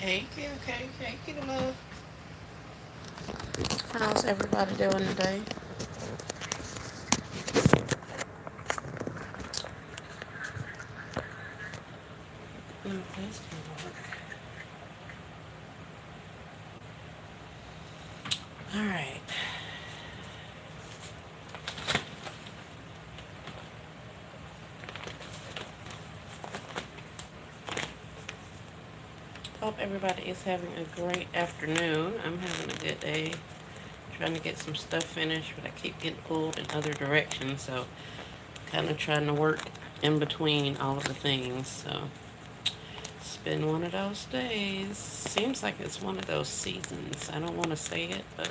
Hey, Kitty Love. How's everybody doing today? That's good. All right. Hope everybody is having a great afternoon. I'm having a good day. Trying to get some stuff finished, but I keep getting pulled in other directions, so kind of trying to work in between all of the things. So it's been one of those days. Seems like it's one of those seasons. I don't want to say it, but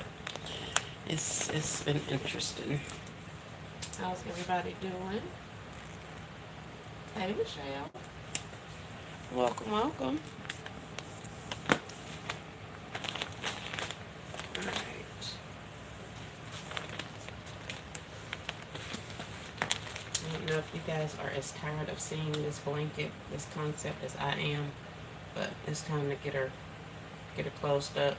it's been interesting. How's everybody doing? Hey, Michelle. Welcome, welcome. All right. I don't know if you guys are as tired of seeing this blanket, this concept as I am, but it's time to get her closed up.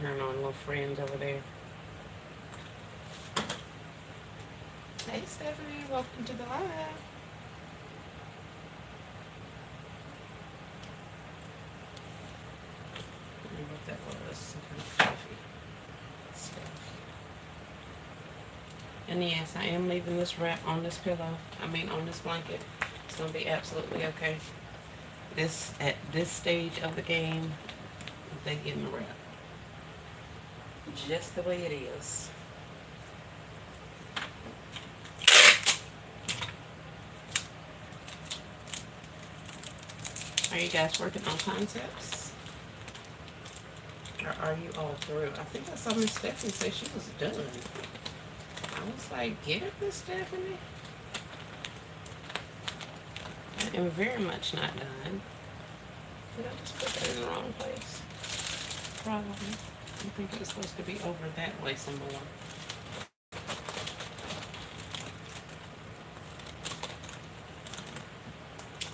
Her and our little friends over there. Hey, Stephanie, welcome to the live. I don't know what that was. Some kind of coffee stuff. And yes, I am leaving this wrap on this pillow. I mean, on this blanket. It's gonna be absolutely okay. This at this stage of the game, they getting the wrap just the way it is. Are you guys working on concepts? Or are you all through? I think I saw Miss Stephanie say she was done. I was like, get it, Miss Stephanie. I am very much not done. Did I just put that in the wrong place? Probably. I think it was supposed to be over that way some more.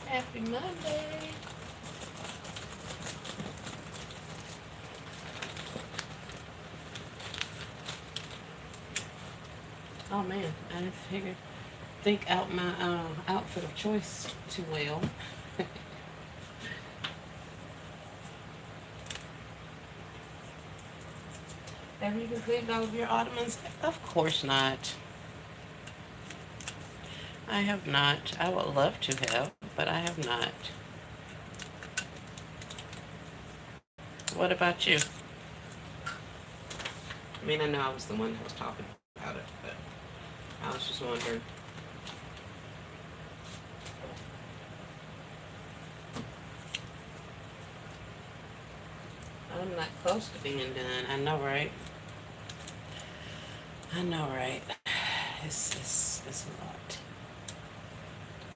Happy Monday. Oh man, I didn't think out my outfit of choice too well. Have you completed all of your Ottomans? Of course not. I have not. I would love to have, but I have not. What about you? I mean, I know I was the one that was talking about it, but I was just wondering. I'm not close to being done. I know, right? I know, right? It's a lot.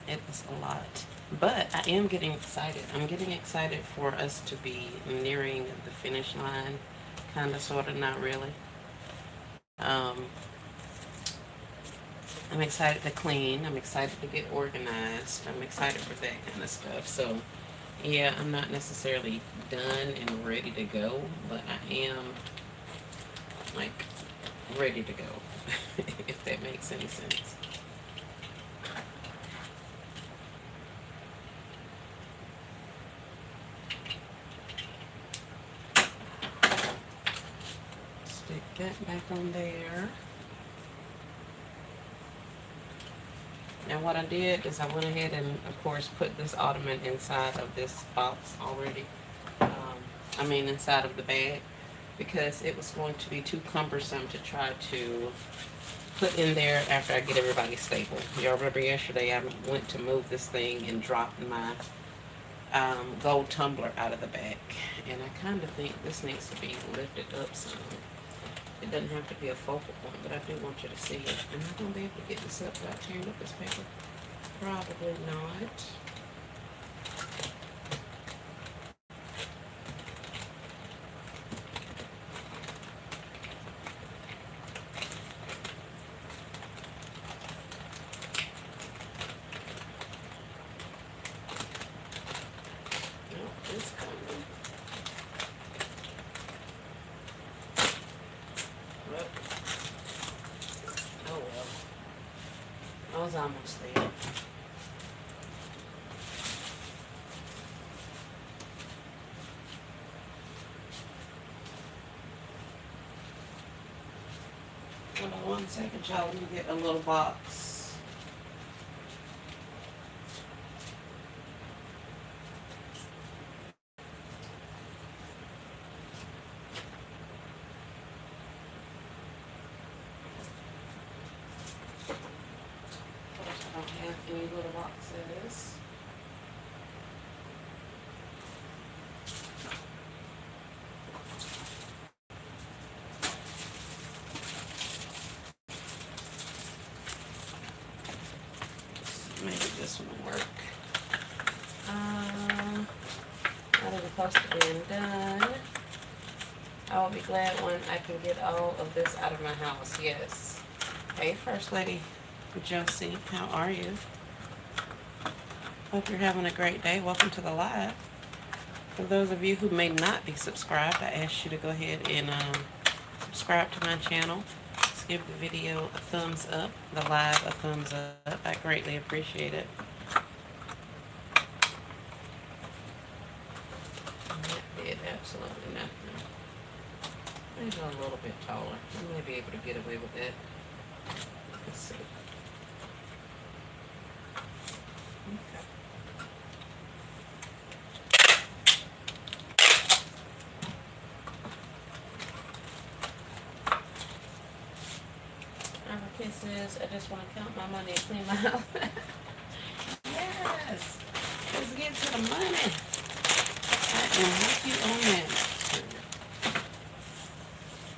It is a lot. But I am getting excited. I'm getting excited for us to be nearing the finish line. Kind of, sort of, not really. Um, I'm excited to clean. I'm excited to get organized. I'm excited for that kind of stuff. So, yeah, I'm not necessarily done and ready to go, but I am, like, ready to go, if that makes any sense. Stick that back on there. And what I did is I went ahead and, of course, put this ottoman inside of this box already. I mean, inside of the bag, because it was going to be too cumbersome to try to put in there after I get everybody stapled. Y'all remember yesterday I went to move this thing and dropped my gold tumbler out of the back. And I kind of think this needs to be lifted up some. It doesn't have to be a focal point, but I do want you to see it. Am I going to be able to get this up without tearing up this paper? Probably not. No, it's coming. was almost there. Hold on 1 second, y'all. Let me get a little box. I don't have any little boxes. Maybe this one will work. That is supposed to be done. I will be glad when I can get all of this out of my house. Yes. Hey, First Lady Josie, how are you? Hope you're having a great day. Welcome to the live. For those of you who may not be subscribed, I ask you to go ahead and subscribe to my channel. Just give the video a thumbs up, the live a thumbs up. I greatly appreciate it. And that did absolutely nothing. Maybe a little bit taller. I may be able to get away with that. Let's see. Okay. Kisses. I just want to count my money and clean my house. Yes. Let's get to the money. I am with you on that.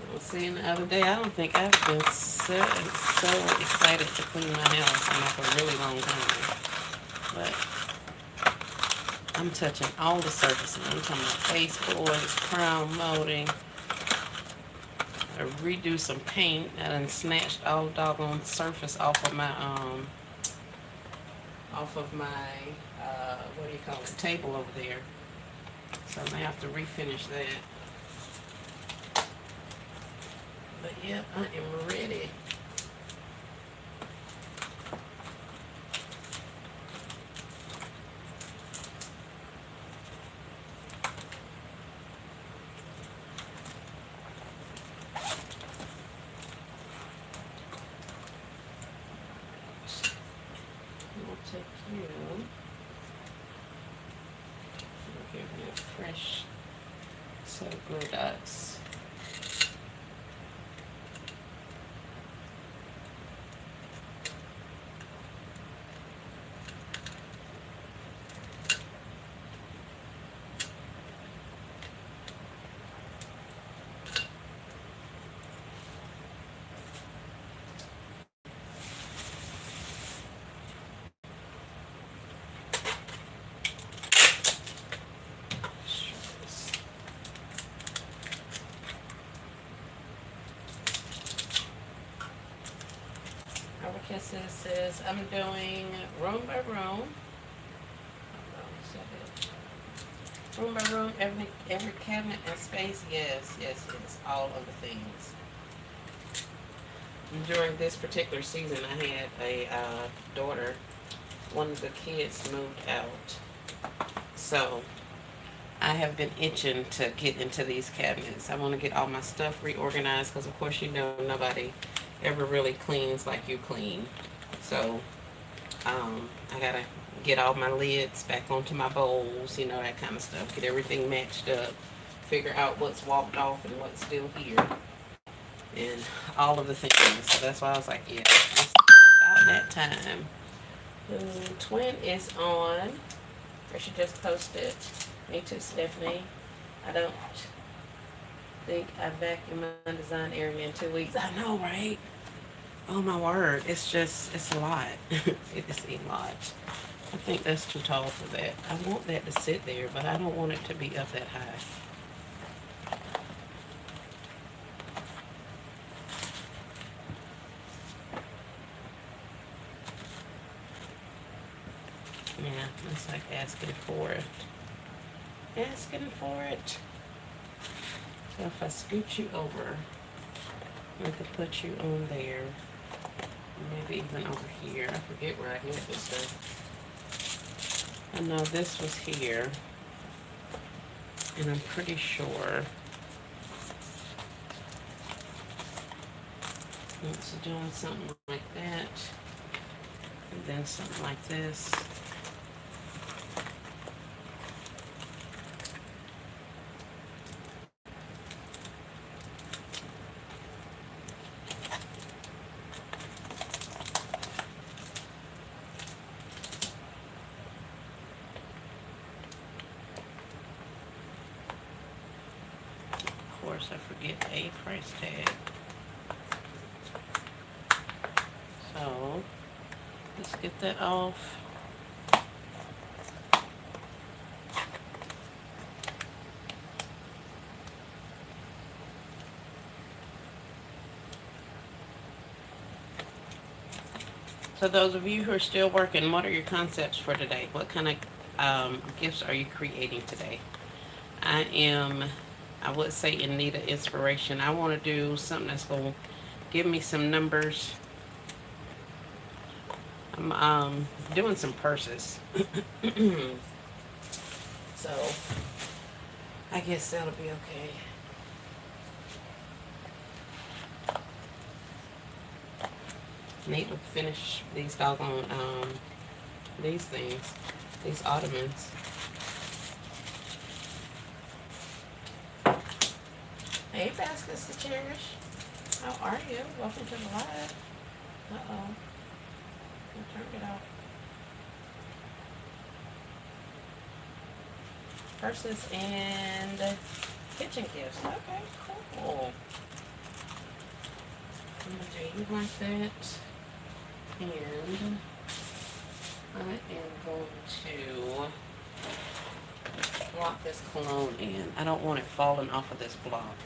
I was saying the other day, I don't think I've been so excited to clean my house in like a really long time. But I'm touching all the surfaces. I'm talking about baseboards, crown molding. I redo some paint. I done snatched all doggone surface off of my what do you call it, table over there. So I may have to refinish that. But yeah, I am ready. Fresh glue dots. Kisses says I'm doing room by room. Room by room, every cabinet and space. Yes, all of the things. And during this particular season, I had a daughter. One of the kids moved out, so I have been itching to get into these cabinets. I want to get all my stuff reorganized because, of course, you know nobody ever really cleans like you clean. So I gotta get all my lids back onto my bowls, you know, that kind of stuff. Get everything matched up, figure out what's walked off and what's still here, and all of the things. So that's why I was like, yeah, it's about that time. Twin is on, or she just posted. Me too, Stephanie. I don't think I vacuumed my design area in 2 weeks. I know, right? Oh my word, it's a lot. It is a lot. I think that's too tall for that. I want that to sit there, but I don't want it to be up that high. Yeah, it's like asking for it. Asking for it. So if I scoot you over, I could put you on there. Maybe even over here. I forget where I had this stuff. I know this was here. And I'm pretty sure it's doing something like that. And then something like this. Of course, I forget a price tag. So, let's get that off. So those of you who are still working, what are your concepts for today? What kind of gifts are you creating today? I would say, in need of inspiration. I want to do something that's going to give me some numbers. I'm doing some purses. So I guess that'll be okay. Need to finish these doggone these things, these Ottomans. Hey, baskets to cherish. How are you? Welcome to the live. Uh-oh. I turned it off. Purses and kitchen gifts. Okay, cool. I'm gonna do you like that. And I am going to block this cologne in. I don't want it falling off of this block.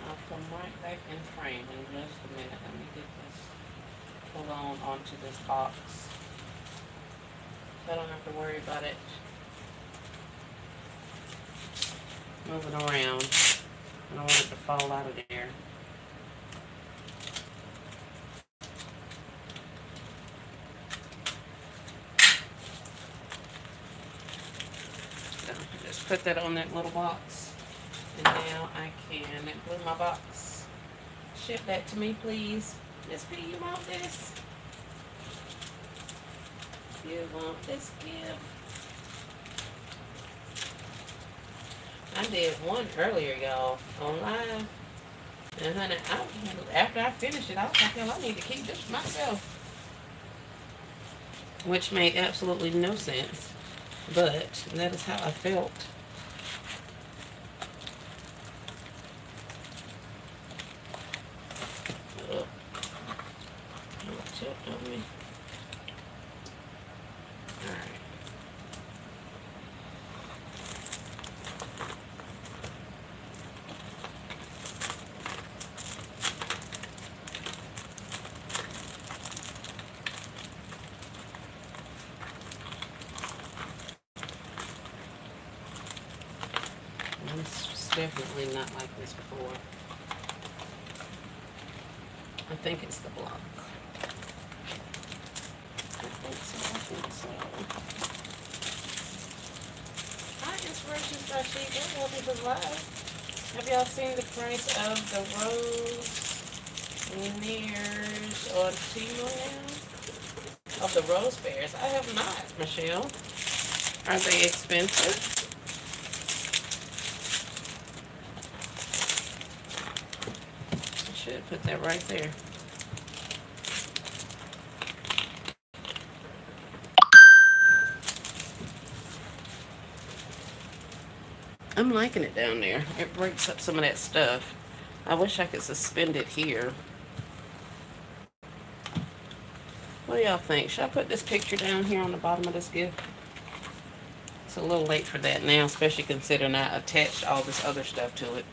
I'll come right back in frame in just a minute. Let me get this cologne onto this box so I don't have to worry about it moving around. I don't want it to fall out of there. So just put that on that little box. And now I can glue my box. Ship that to me, please. Miss P, you want this? You want this gift? I did one earlier, y'all, on live. And honey, after I finished it, I was like, hell, I need to keep this for myself. Which made absolutely no sense. But that is how I felt. Oh, tilt on me. Alright. It's definitely not like this before. I think it's the block. I think so. Hi, Inspirations by Sheila. Welcome to the live. Have y'all seen the price of the rose veneers on Temu now? Of the rose bears? I have not, Michelle. Are they expensive? I should put that right there. I'm liking it down there. It breaks up some of that stuff. I wish I could suspend it here. What do y'all think? Should I put this picture down here on the bottom of this gift? It's a little late for that now, especially considering I attached all this other stuff to it.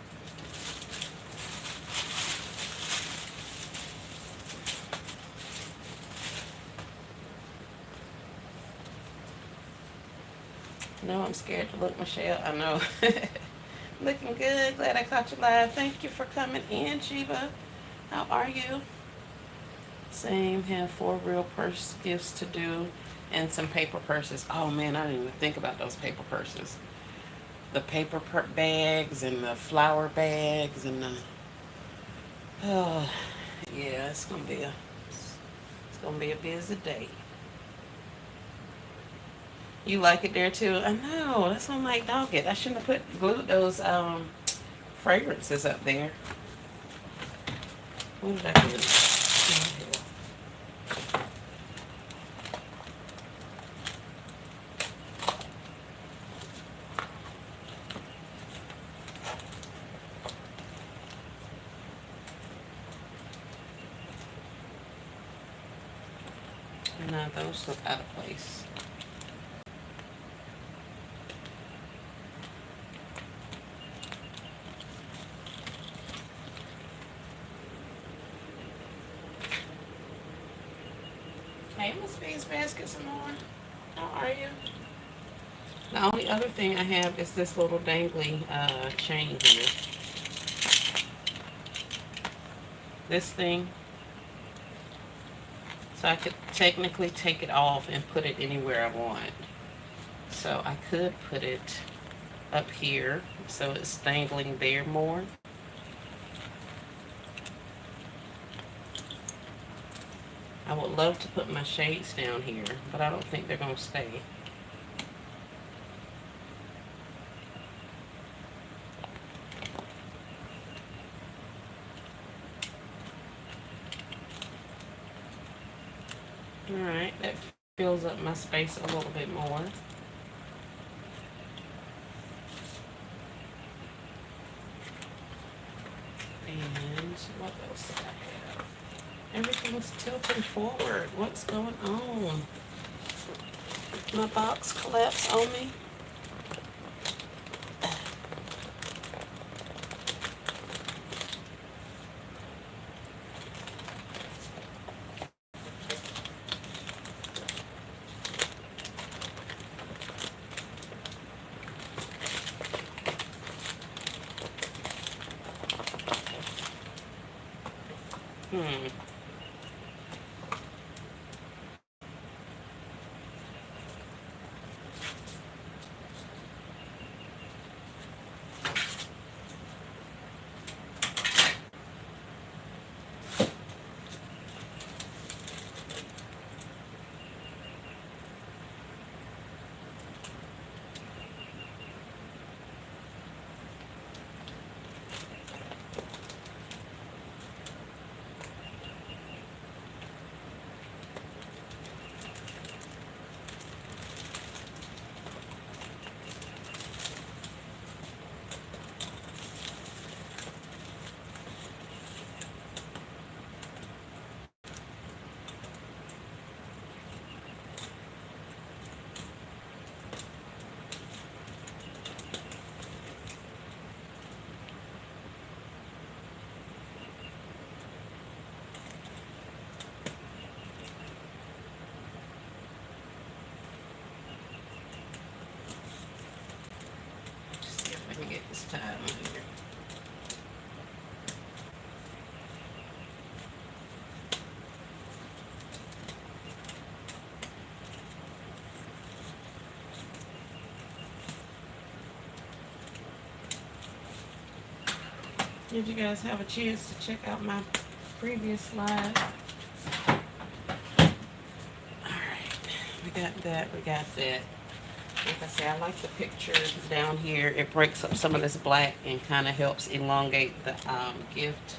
No, I'm scared to look, Michelle. I know. Looking good. Glad I caught you live. Thank you for coming in, Sheba. How are you? Same. Have 4 real purse gifts to do and some paper purses. Oh man, I didn't even think about those paper purses. The paper bags and the flower bags and the. Oh, yeah, it's gonna be a busy day. You like it there too? I know. That's why I'm like, dog it. I shouldn't have glued those fragrances up there. What did I do? No, those look out of place. Hey, Miss B's basket some more. How are you? The only other thing I have is this little dangly chain here. This thing. So I could technically take it off and put it anywhere I want. So I could put it up here so it's dangling there more. I would love to put my shades down here, but I don't think they're going to stay. Alright, that fills up my space a little bit more. And what else did I have? Everything's tilting forward. What's going on? My box collapsed on me. Hmm. See if I can get this tied on here. Did you guys have a chance to check out my previous live? Alright, we got that, we got that. Like I say, I like the picture down here. It breaks up some of this black and kind of helps elongate the gift.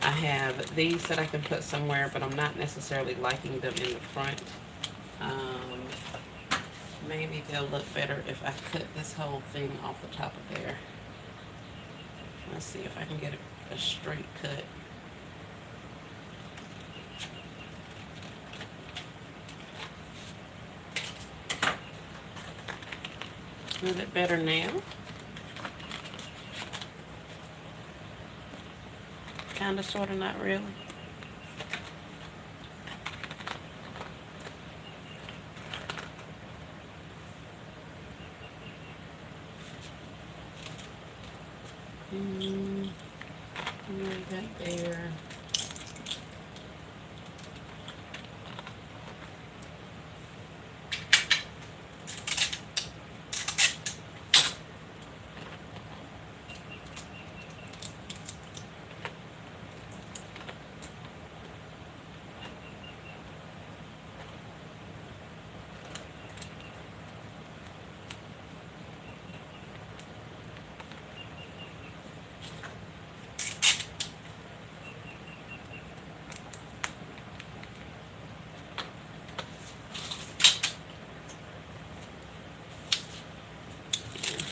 I have these that I can put somewhere, but I'm not necessarily liking them in the front. Maybe they'll look better if I cut this whole thing off the top of there. Let's see if I can get a straight cut. Is it better now? Kinda, sorta, not really. Mm, right there.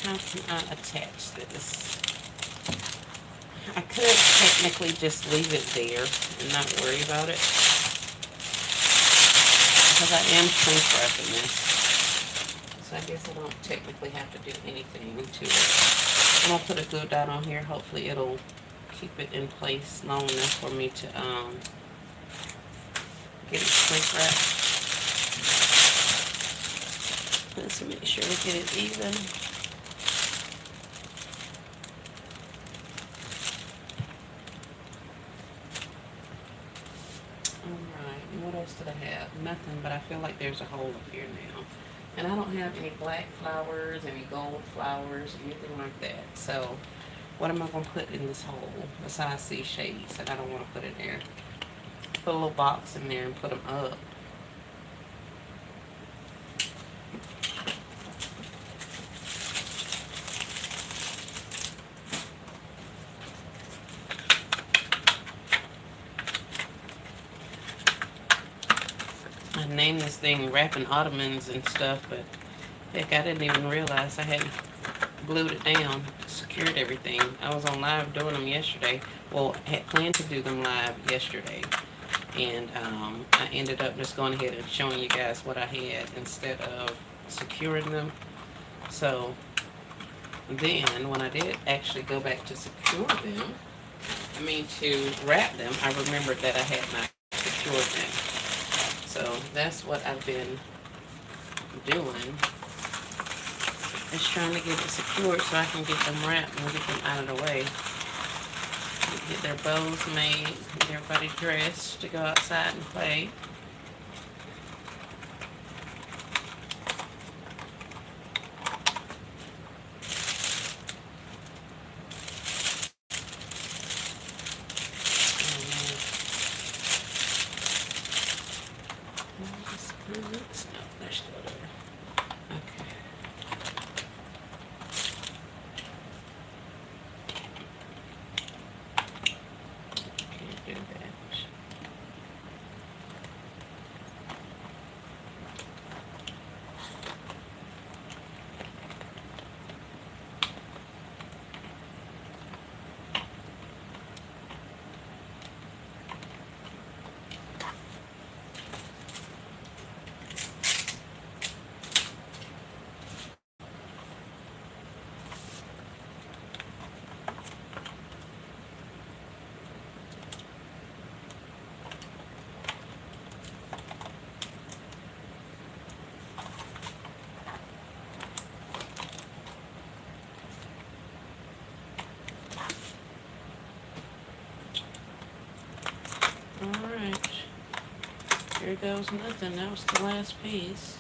How can I attach this? I could technically just leave it there and not worry about it, because I am shrink wrapping this. So I guess I don't technically have to do anything to it. I'm gonna put a glue dot on here. Hopefully it'll keep it in place long enough for me to get it shrink wrapped. Let's make sure we get it even. Alright, and what else did I have? Nothing, but I feel like there's a hole up here now. And I don't have any black flowers, any gold flowers, anything like that. So, what am I going to put in this hole besides these shades that I don't want to put in there? Put a little box in there and put them up. I named this thing Wrapping Ottomans and stuff, but heck, I didn't even realize I hadn't glued it down, secured everything. I was on live doing them yesterday. Well, I had planned to do them live yesterday. And I ended up just going ahead and showing you guys what I had instead of securing them. So then when I did actually go back to secure them, to wrap them, I remembered that I had not secured them. So that's what I've been doing, is trying to get it secured so I can get them wrapped and get them out of the way. Get their bows made, get everybody dressed to go outside and play. Alright, here goes nothing. That was the last piece.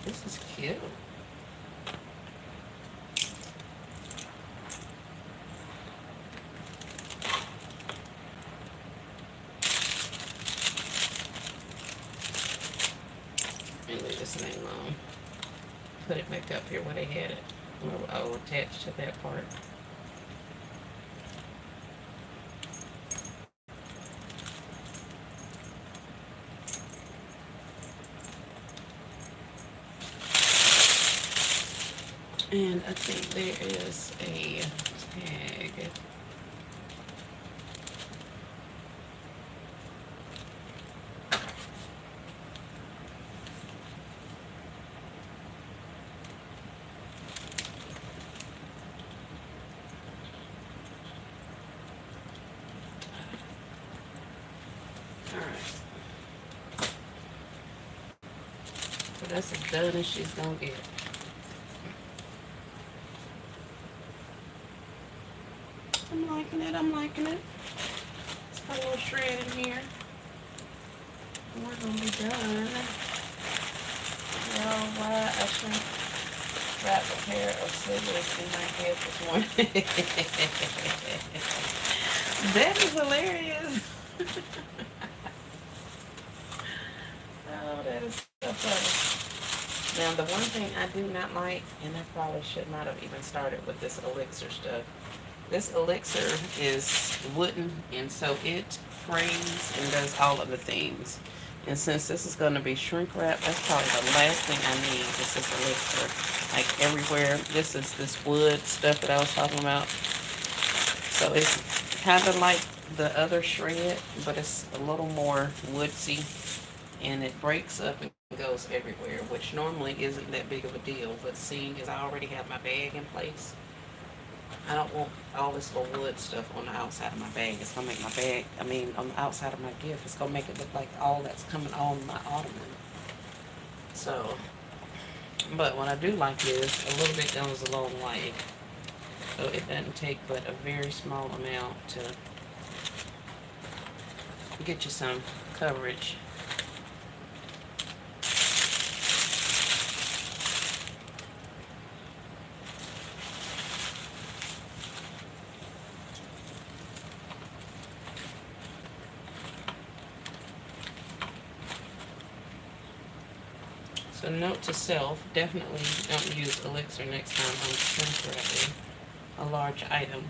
This is cute. Let me leave this thing alone. Put it back up here where they had it. I'll attach to that part. And I think there is a tag. Alright. So that's as done as she's gonna get. I'm liking it, I'm liking it. Let's put a little shred in here. And we're gonna be done. Well, why I should wrap a pair of scissors in my head this morning. That is hilarious. Oh, that is so funny. Now, the one thing I do not like, and I probably should not have even started with this elixir stuff. This elixir is wooden, and so it frames and does all of the things. And since this is going to be shrink wrap, that's probably the last thing I need is this elixir. Like everywhere, this is this wood stuff that I was talking about. So it's kind of like the other shred, but it's a little more woodsy, and it breaks up and goes everywhere, which normally isn't that big of a deal. But seeing as I already have my bag in place, I don't want all this little wood stuff on the outside of my bag. It's gonna make my bag, on the outside of my gift, it's gonna make it look like all that's coming on my ottoman. So, but what I do like is a little bit goes a long way. So it doesn't take but a very small amount to get you some coverage. So note to self, definitely don't use elixir next time on shrink wrapping a large item.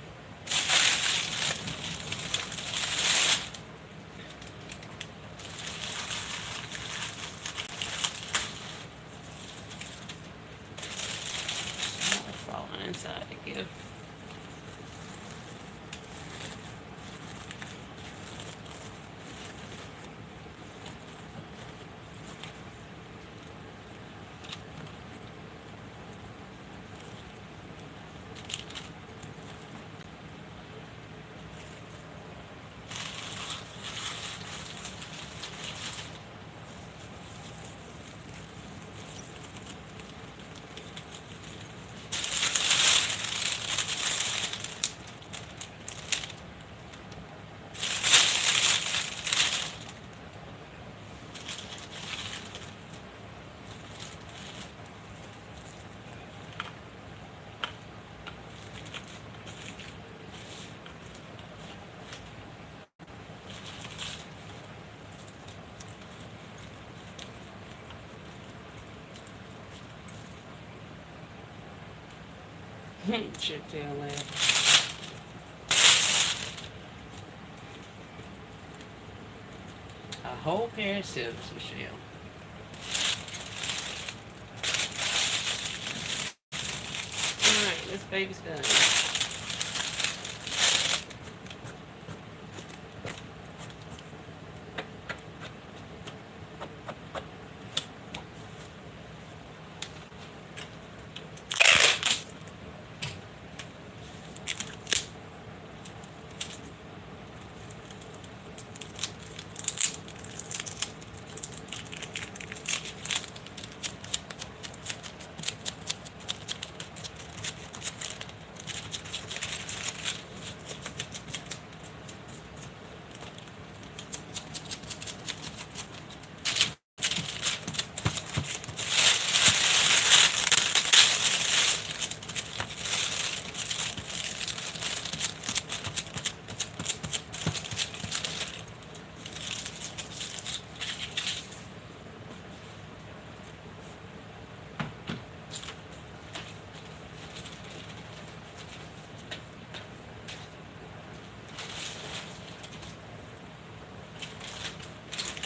Falling inside the gift. Chip tail laugh. A whole pair of scissors, Michelle. Alright, this baby's done.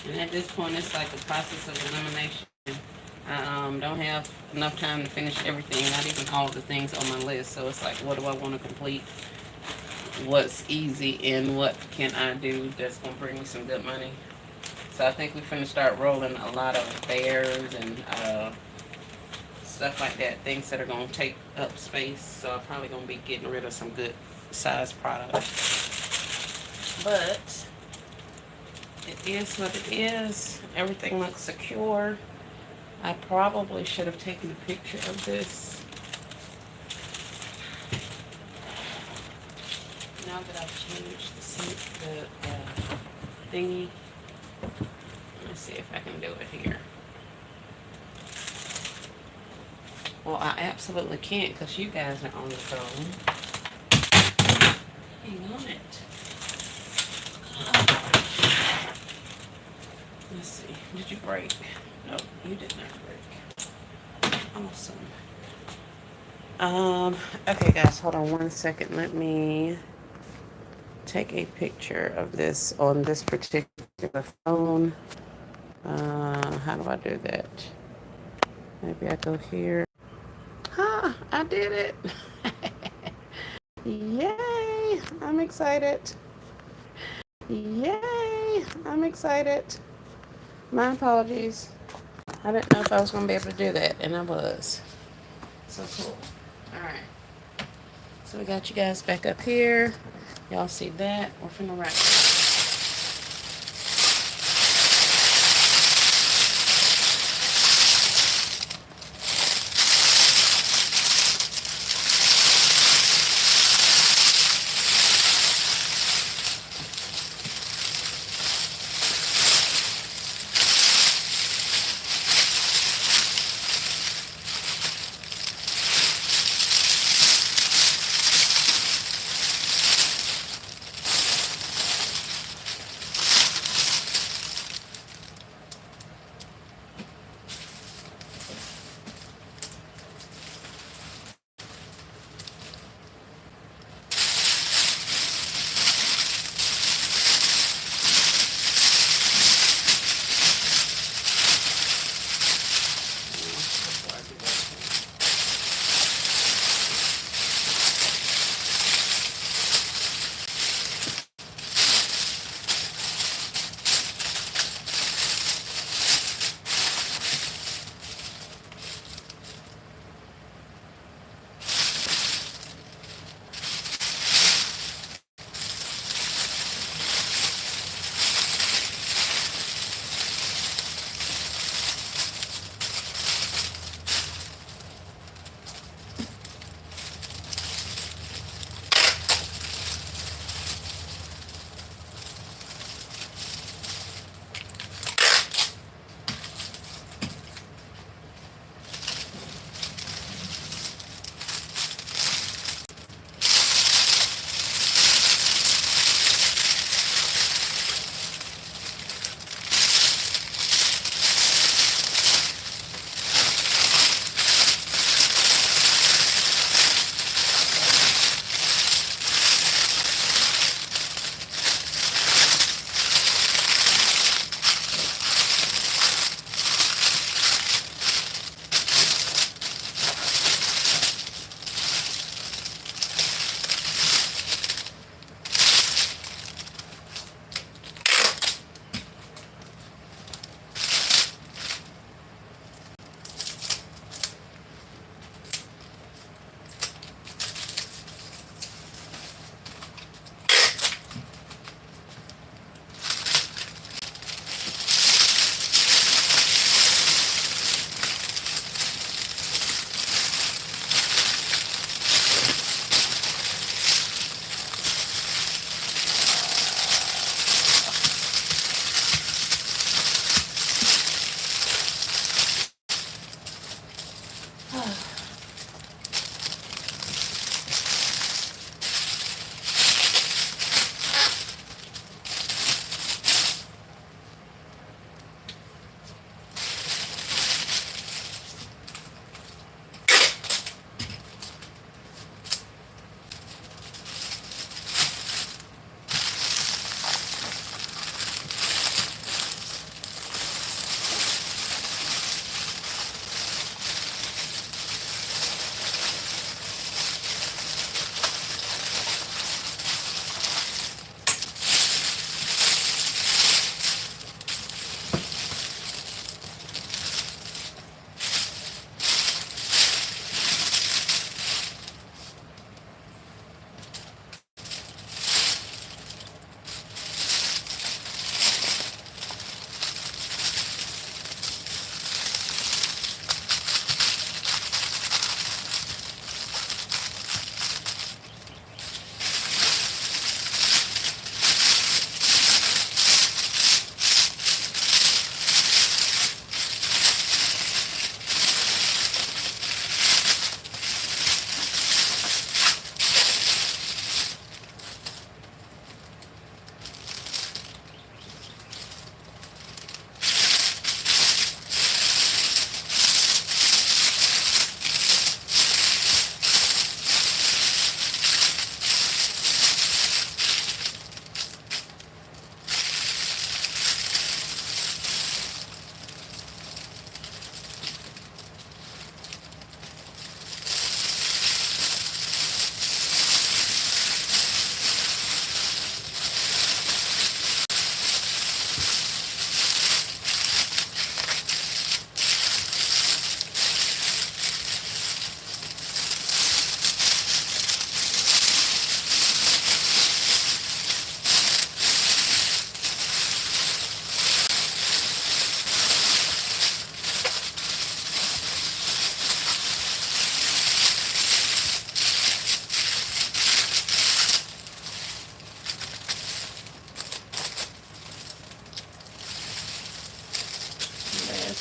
And at this point, it's like a process of elimination. I Don't have enough time to finish everything, not even all the things on my list. So it's like, what do I want to complete? What's easy and what can I do that's gonna bring me some good money? So I think we're gonna start rolling a lot of fairs and stuff like that, things that are gonna take up space. So I'm probably gonna be getting rid of some good size products. But it is what it is. Everything looks secure. I probably should have taken a picture of this. Now that I've changed the thingy. Let's see if I can do it here. Well, I absolutely can't because you guys are on the phone. Hang on it. Let's see. Did you break? No, you did not break. Awesome. Okay, guys, hold on one second. Let me take a picture of this on this particular phone. How do I do that? Maybe I go here. I did it. Yay! I'm excited. Yay! I'm excited. My apologies. I didn't know if I was going to be able to do that, and I was. So cool. Alright. So we got you guys back up here. Y'all see that? We're finna wrap it.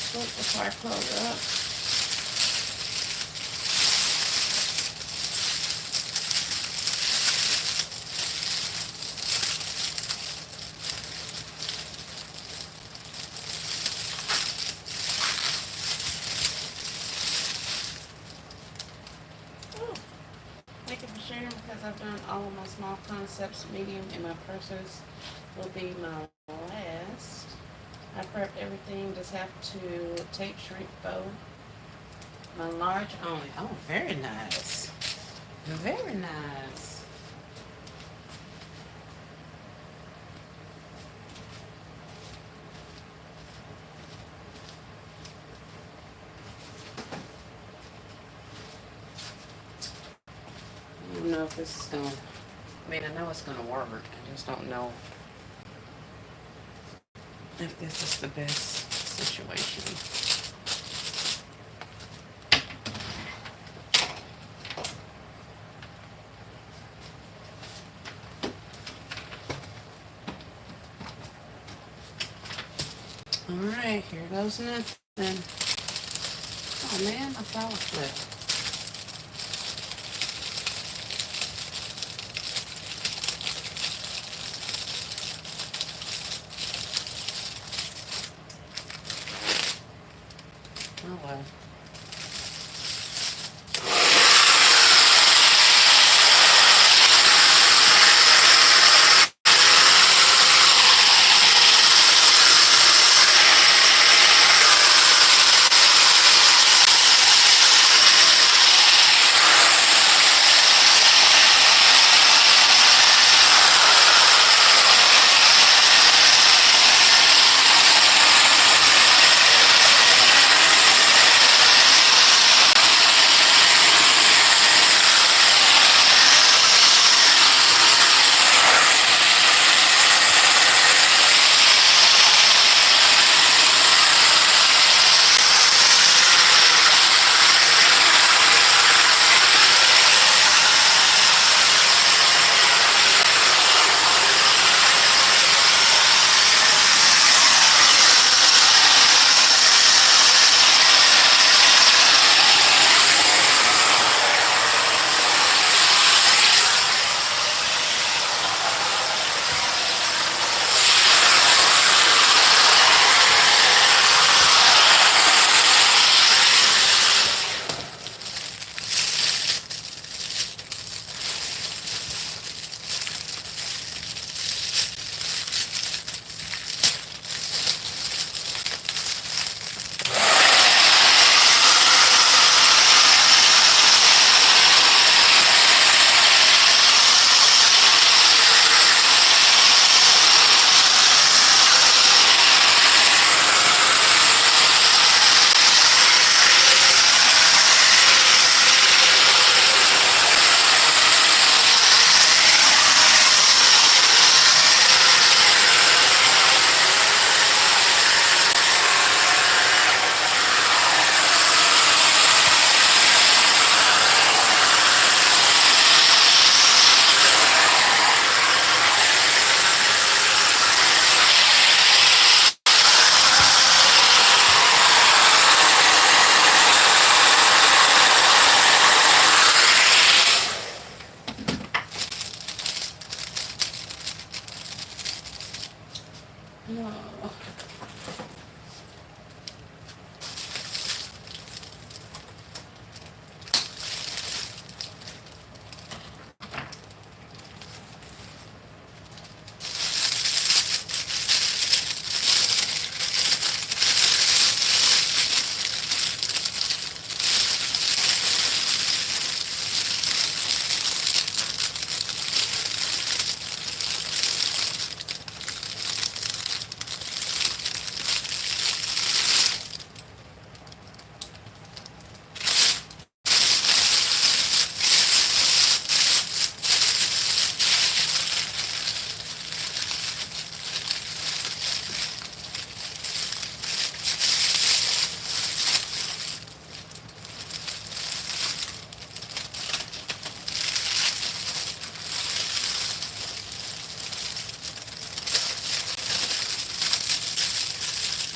scoop before I close it up. Oh, thank you for sharing because I've done all of my small concepts, medium, and my purses will be my last. I prepped everything, just have to tape, shrink, bow. My large only. Oh, very nice. Very nice. I don't know if this is gonna, I mean, I know it's gonna work. I just don't know if this is the best situation. Alright, here goes nothing. Oh man, my flower flipped. Oh well. Oh.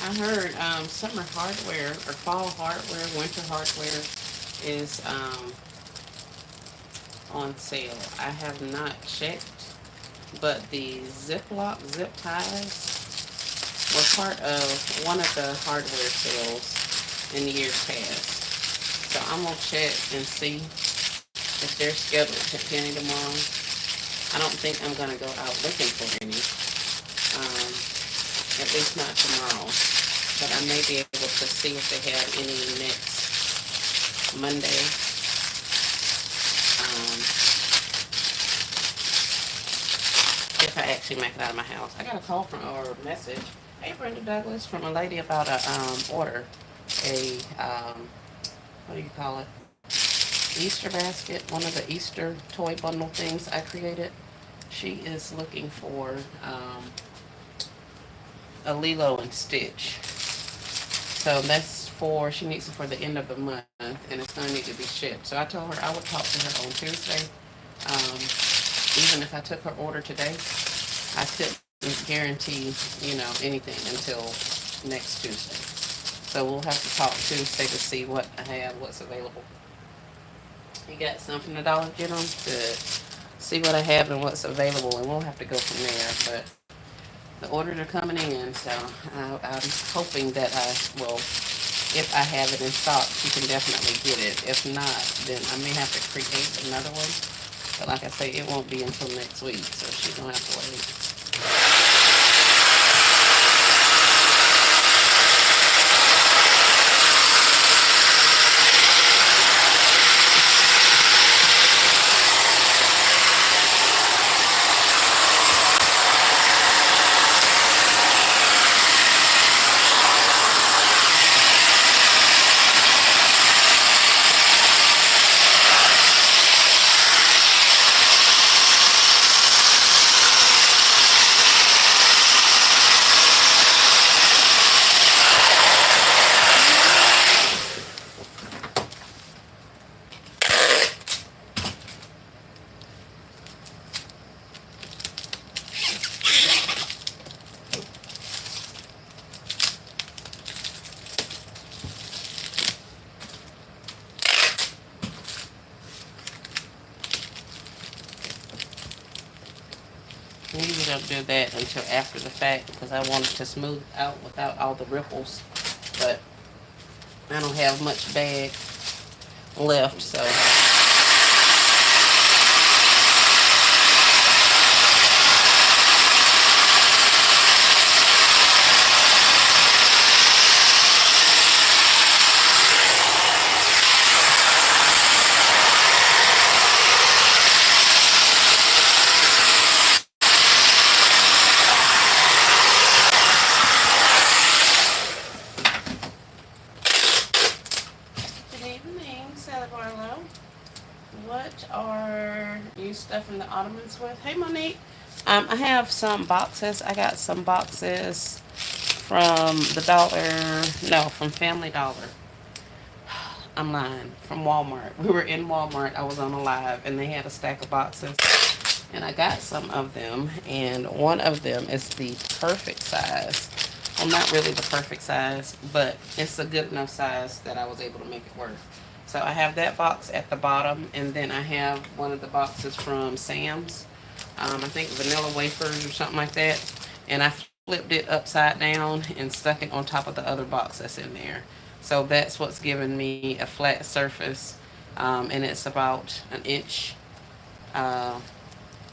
I heard summer hardware or fall hardware, winter hardware is on sale. I have not checked, but the Ziploc zip ties were part of one of the hardware sales in years past. So I'm gonna check and see if they're scheduled to Penny tomorrow. I don't think I'm gonna go out looking for any, at least not tomorrow. But I may be able to see if they have any next Monday. If I actually make it out of my house. I got a call from or a message. Hey, Brenda Douglas, from a lady about a order, a what do you call it? Easter basket, one of the Easter toy bundle things I created. She is looking for a Lilo and Stitch. So that's for, she needs it for the end of the month, and it's going to need to be shipped. So I told her I would talk to her on Tuesday. Um, Even if I took her order today, I couldn't guarantee, anything until next Tuesday. So we'll have to talk Tuesday to see what I have, what's available. You got some from the Dollar General? Good. See what I have and what's available, and we'll have to go from there. But the orders are coming in, so I'm hoping that if I have it in stock, she can definitely get it. If not, then I may have to create another one. But like I say, it won't be until next week, so she's gonna have to wait. I usually don't do that until after the fact because I want it to smooth out without all the ripples. But I don't have much bag left, so good evening, Sally Barlow. What are you stuffing the Ottomans with? Hey, Monique. I have some boxes. I got some boxes from the Dollar, no, from Family Dollar. I'm lying. From Walmart. We were in Walmart. I was on a live, and they had a stack of boxes, and I got some of them, and one of them is the perfect size. Well, not really the perfect size, but it's a good enough size that I was able to make it work. So I have that box at the bottom, and then I have one of the boxes from Sam's. I think vanilla wafers or something like that, and I flipped it upside down and stuck it on top of the other box that's in there. So that's what's giving me a flat surface, and it's about an inch uh,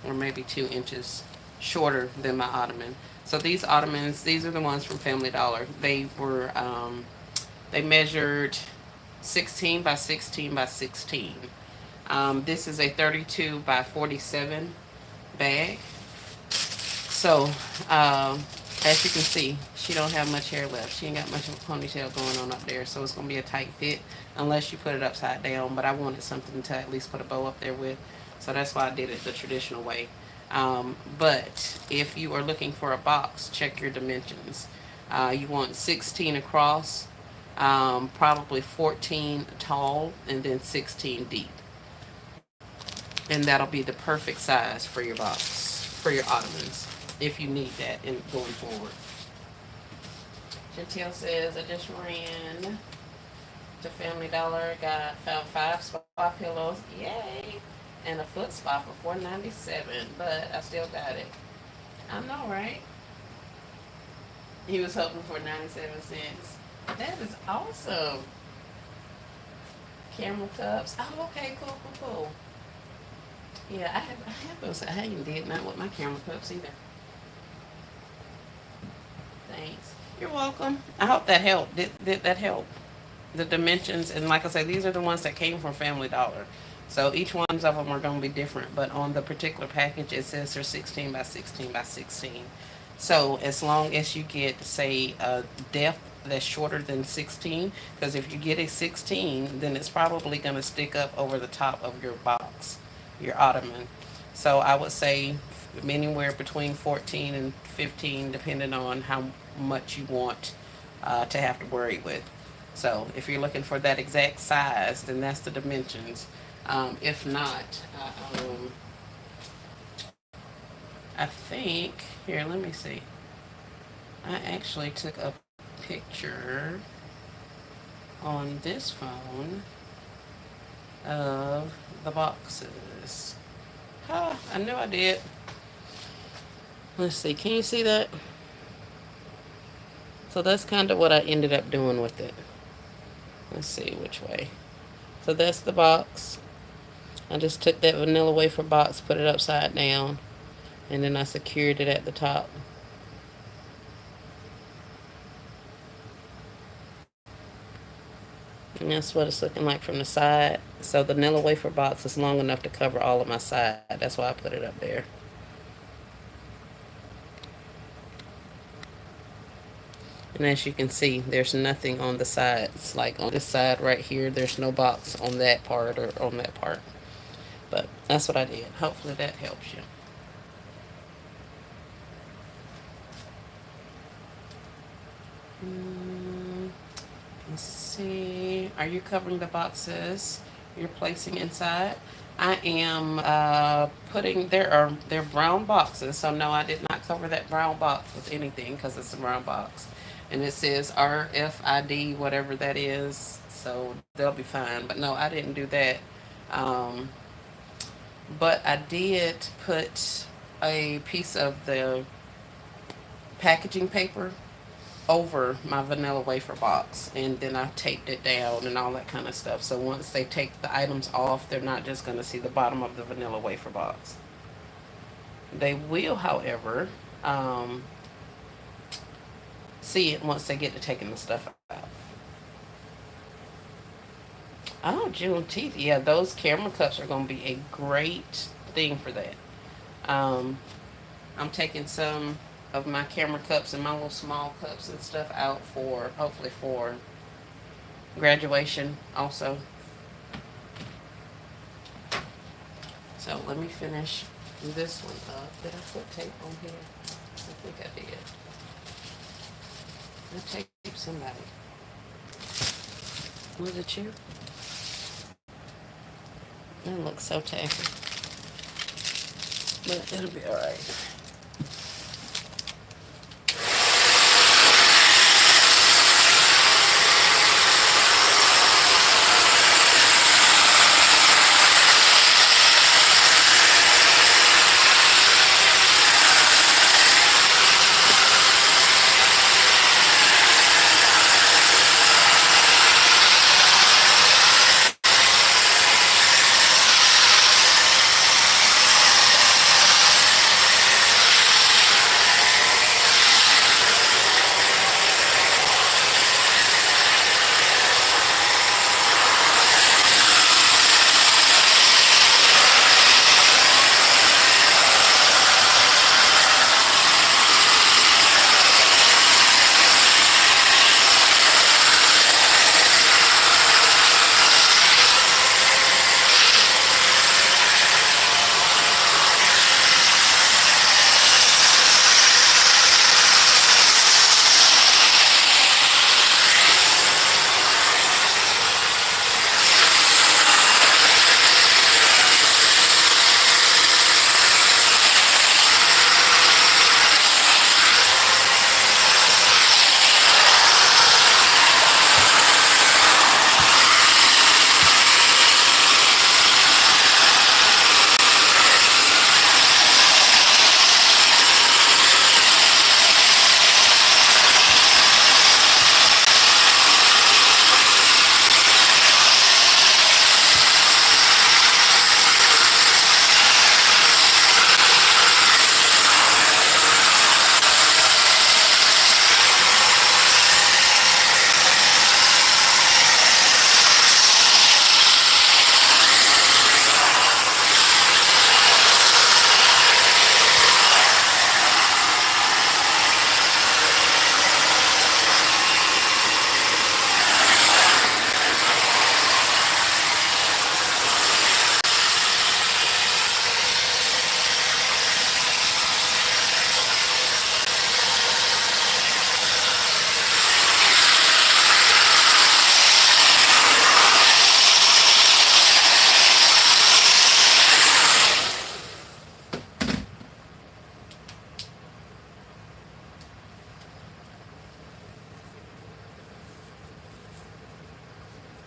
or maybe 2 inches shorter than my ottoman. So these ottomans, these are the ones from Family Dollar. They measured 16 by 16 by 16. This is a 32 by 47 bag. So, as you can see, she don't have much hair left. She ain't got much of a ponytail going on up there, so it's gonna be a tight fit unless you put it upside down. But I wanted something to at least put a bow up there with, so that's why I did it the traditional way. But if you are looking for a box, check your dimensions. You want 16 across, probably 14 tall, and then 16 deep. And that'll be the perfect size for your box, for your ottomans, if you need that in going forward. Gentile says, I just ran to Family Dollar, found 5 spa pillows, yay, and a foot spa for $4.97, but I still got it. I know, right? He was hoping for 97 cents. That is awesome. Camera cups. Oh, okay, cool, cool, cool. Yeah, I have those. I ain't did not with my camera cups either. Thanks. You're welcome. I hope that helped. Did that help? The dimensions, and like I said, these are the ones that came from Family Dollar. So each ones of them are going to be different, but on the particular package, it says they're 16 by 16 by 16. So as long as you get, say, a depth that's shorter than 16, because if you get a 16, then it's probably going to stick up over the top of your box, your ottoman. So I would say anywhere between 14 and 15, depending on how much you want to have to worry with. So if you're looking for that exact size, then that's the dimensions. If not, I think, here, let me see. I actually took a picture on this phone of the boxes. I knew I did. Let's see, can you see that? So that's kind of what I ended up doing with it. Let's see which way. So that's the box. I just took that vanilla wafer box, put it upside down, and then I secured it at the top. And that's what it's looking like from the side. So the vanilla wafer box is long enough to cover all of my side. That's why I put it up there. And as you can see, there's nothing on the sides. Like on this side right here, there's no box on that part or on that part. But that's what I did. Hopefully that helps you. Let's see. Are you covering the boxes you're placing inside? I am putting. They're brown boxes, so no, I did not cover that brown box with anything because it's a brown box, and it says RFID, whatever that is. So they'll be fine. But no, I didn't do that. Um, but I did put a piece of the packaging paper over my vanilla wafer box, and then I taped it down and all that kind of stuff. So once they take the items off, they're not just going to see the bottom of the vanilla wafer box. They will, however, see it once they get to taking the stuff out. Oh, Juneteenth. Yeah, those camera cups are going to be a great thing for that. Um, I'm taking some of my camera cups and my little small cups and stuff out for, hopefully for graduation also. So let me finish this one up. Did I put tape on here? I think I did. I taped somebody. Was it you? It looks so tacky. But it'll be alright.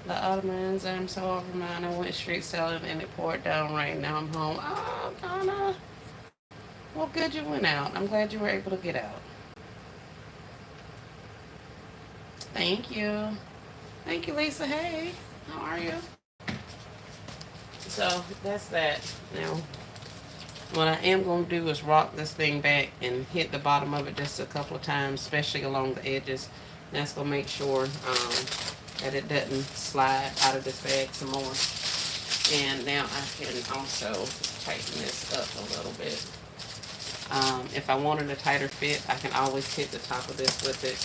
The Ottomans, I'm so over mine. I went street selling and it poured down rain. Now I'm home. Oh, Donna. Well, good you went out. I'm glad you were able to get out. Thank you. Thank you, Lisa. Hey, how are you? So that's that. Now, what I am going to do is rock this thing back and hit the bottom of it just a couple of times, especially along the edges. That's going to make sure that it doesn't slide out of this bag some more. And now I can also tighten this up a little bit. If I wanted a tighter fit, I can always hit the top of this with it.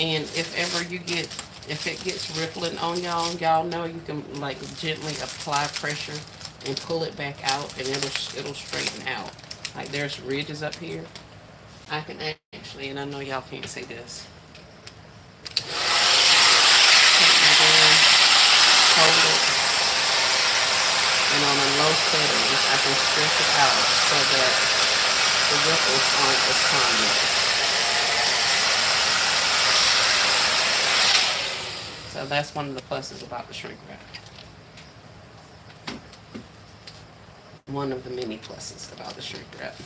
And if ever if it gets rippling on y'all, y'all know you can like gently apply pressure and pull it back out, and it'll straighten out. Like there's ridges up here. I can actually, and I know y'all can't see this. Hold it, and on a low setting, I can stretch it out so that the ripples aren't as common. So that's one of the pluses about the shrink wrap. One of the many pluses about the shrink wrap.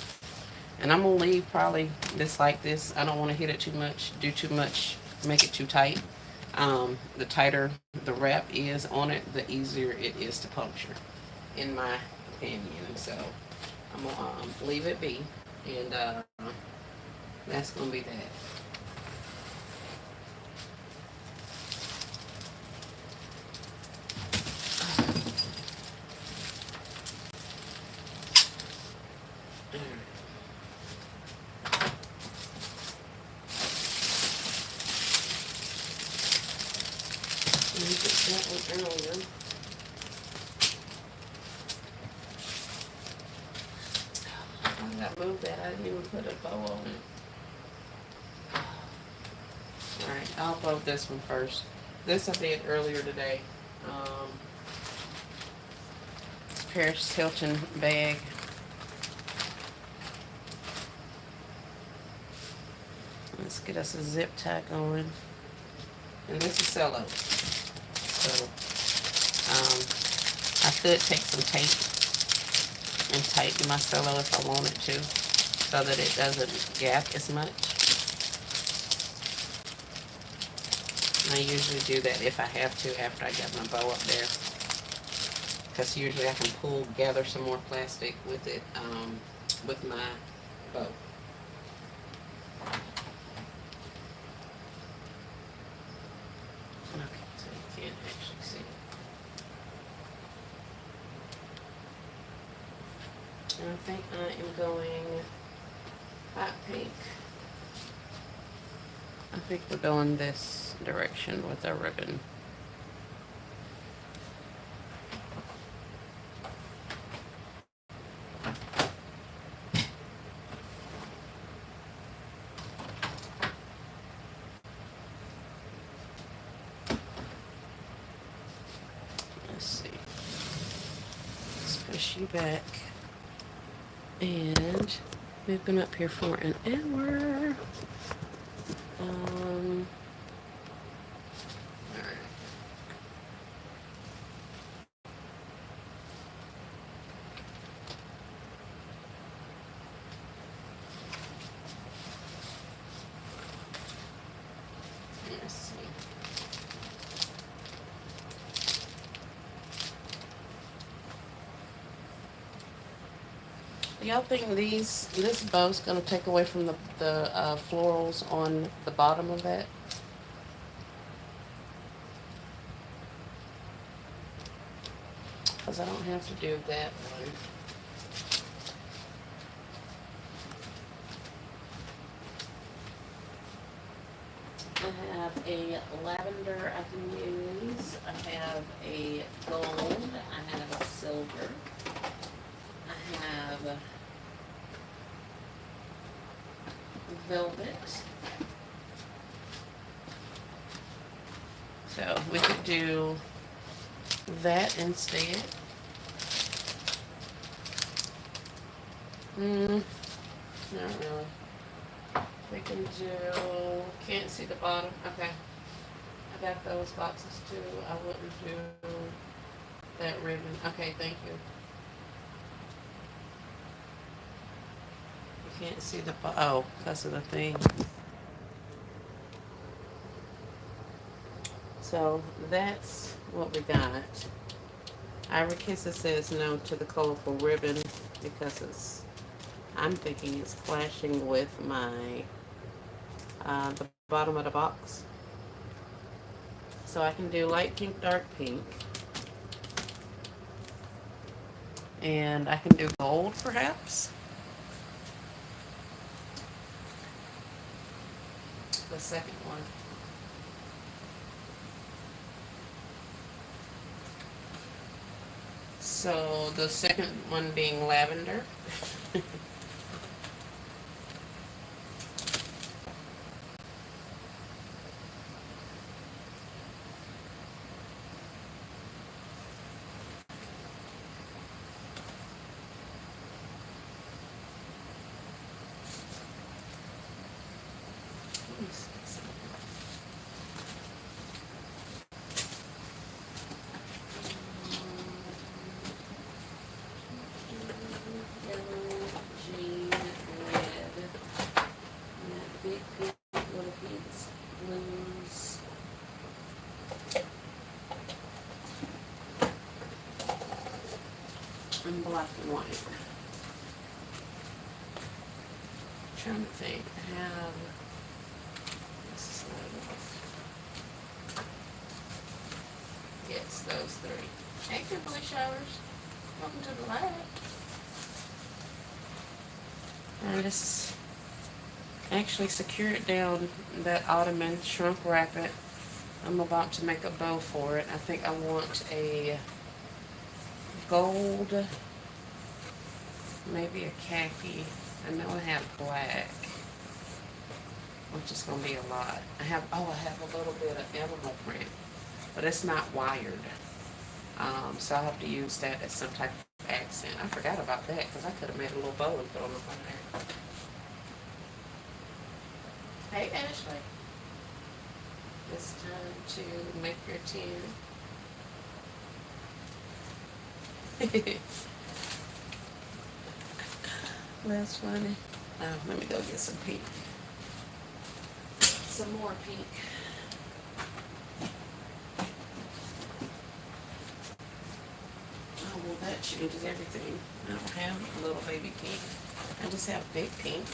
And I'm gonna leave probably this like this. I don't want to hit it too much, do too much, make it too tight. The tighter the wrap is on it, the easier it is to puncture, in my opinion. So I'm gonna leave it be, and that's gonna be that. Earlier. I gotta move that. I didn't even put a bow on it. Alright, I'll bow this one first. This I did earlier today. It's Paris Hilton bag. Let's get us a zip tie going. And this is cello. So I could take some tape and tighten my cello if I wanted to, so that it doesn't gap as much. And I usually do that if I have to after I get my bow up there, because usually I can gather some more plastic with it, with my bow. Okay, so you can't actually see it. And I think I am going hot pink. I think we're going this direction with our ribbon. Let's see. Let's push you back. And we've been up here for an hour. Let's see. Y'all think this bow's gonna take away from the florals on the bottom of that? Because I don't have to do that one. I have a lavender I can use. I have a gold. I have a silver. I have velvet. So we could do that instead. Not really. We can do, can't see the bottom. Okay. got those boxes too. I wouldn't do that ribbon. Okay, thank you. You can't see the oh, because of the thing. So that's what we got. Ira Kisses says no to the colorful ribbon because I'm thinking it's clashing with my the bottom of the box. So I can do light pink, dark pink. And I can do gold perhaps. The second one. So the second one being lavender. And black and white. I'm trying to think. I have this is not enough. Yes, those three. Hey, Kimberly Showers. Welcome to the lab. And this is actually secure it down that ottoman, shrunk wrap it. I'm about to make a bow for it. I think I want a gold, maybe a khaki. I know I have black, which is going to be a lot. I have a little bit of animal print, but it's not wired. So I'll have to use that as some type of accent. I forgot about that because I could have made a little bow and put on there. Hey, Ashley. It's time to make your tin. That's funny. Let me go get some pink. Some more pink. Oh, well, that changes everything. I don't have a little baby pink. I just have big pink.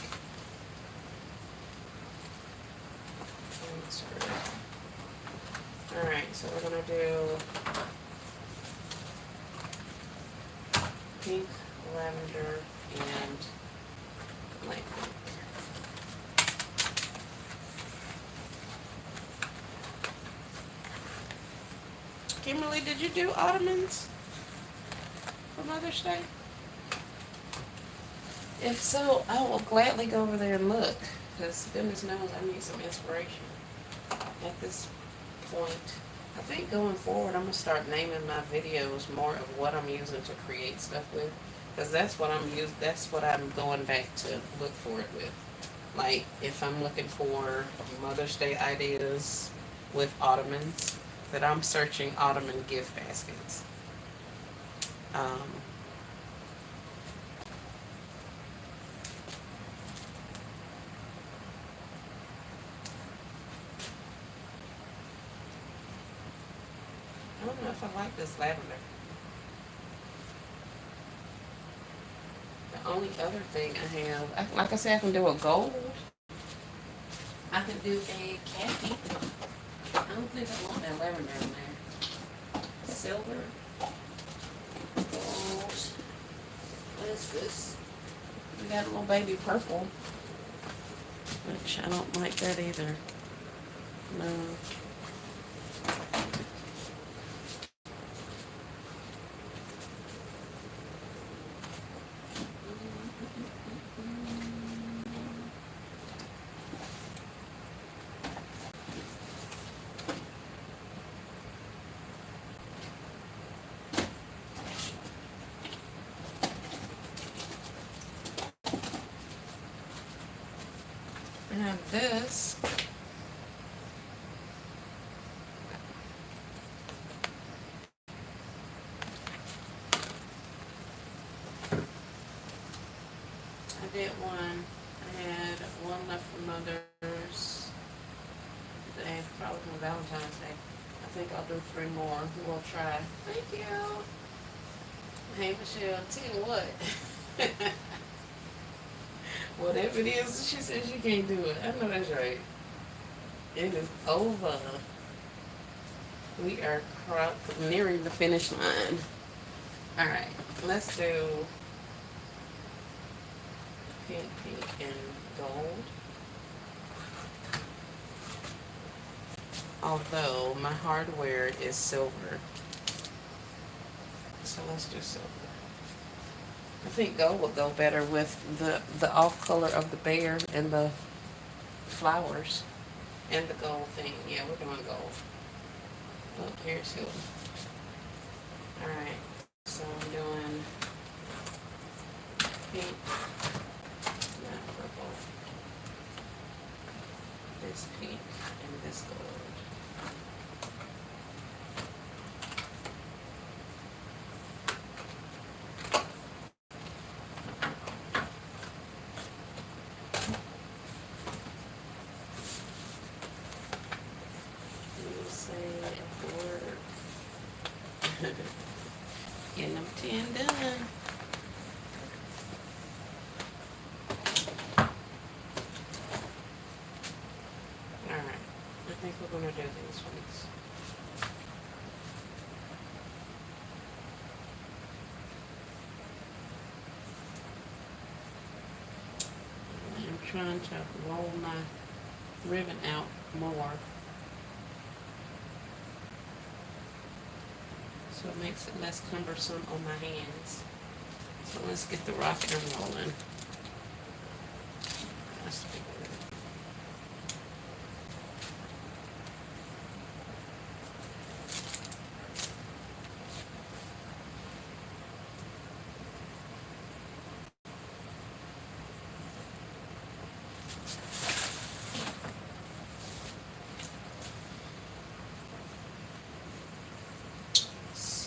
Alright, so we're going to do pink, lavender, and light pink. Kimberly, did you do Ottomans for Mother's Day? If so, I will gladly go over there and look, because goodness knows I need some inspiration at this point. I think going forward I'm going to start naming my videos more of what I'm using to create stuff with, because that's what I'm going back to look for it with. Like if I'm looking for Mother's Day ideas with Ottomans, that I'm searching Ottoman gift baskets. I don't know if I like this lavender. The only other thing I have, like I said, I can do a gold. I can do a khaki. I don't think I want that lavender in there. Silver. Gold. What is this? We got a little baby purple, which I don't like that either. No. I have this. Mother's Day, probably from Valentine's Day. I think I'll do 3 more. We'll try. Thank you. Hey Michelle, tell you what. Whatever it is, she says she can't do it. I know that's right. It is over. We are nearing the finish line. All right, let's do pink, pink, and gold. Although my hardware is silver, so let's do silver. I think gold will go better with the off color of the bear and the flowers and the gold thing. Yeah, we're doing gold. Oh, here's Hilton. All right, so I'm doing pink, not purple. This pink and this gold. Getting them 10 done. Alright, I think we're going to do these ones. I'm trying to roll my ribbon out more, so it makes it less cumbersome on my hands. So let's get the rocket and rolling. That's good.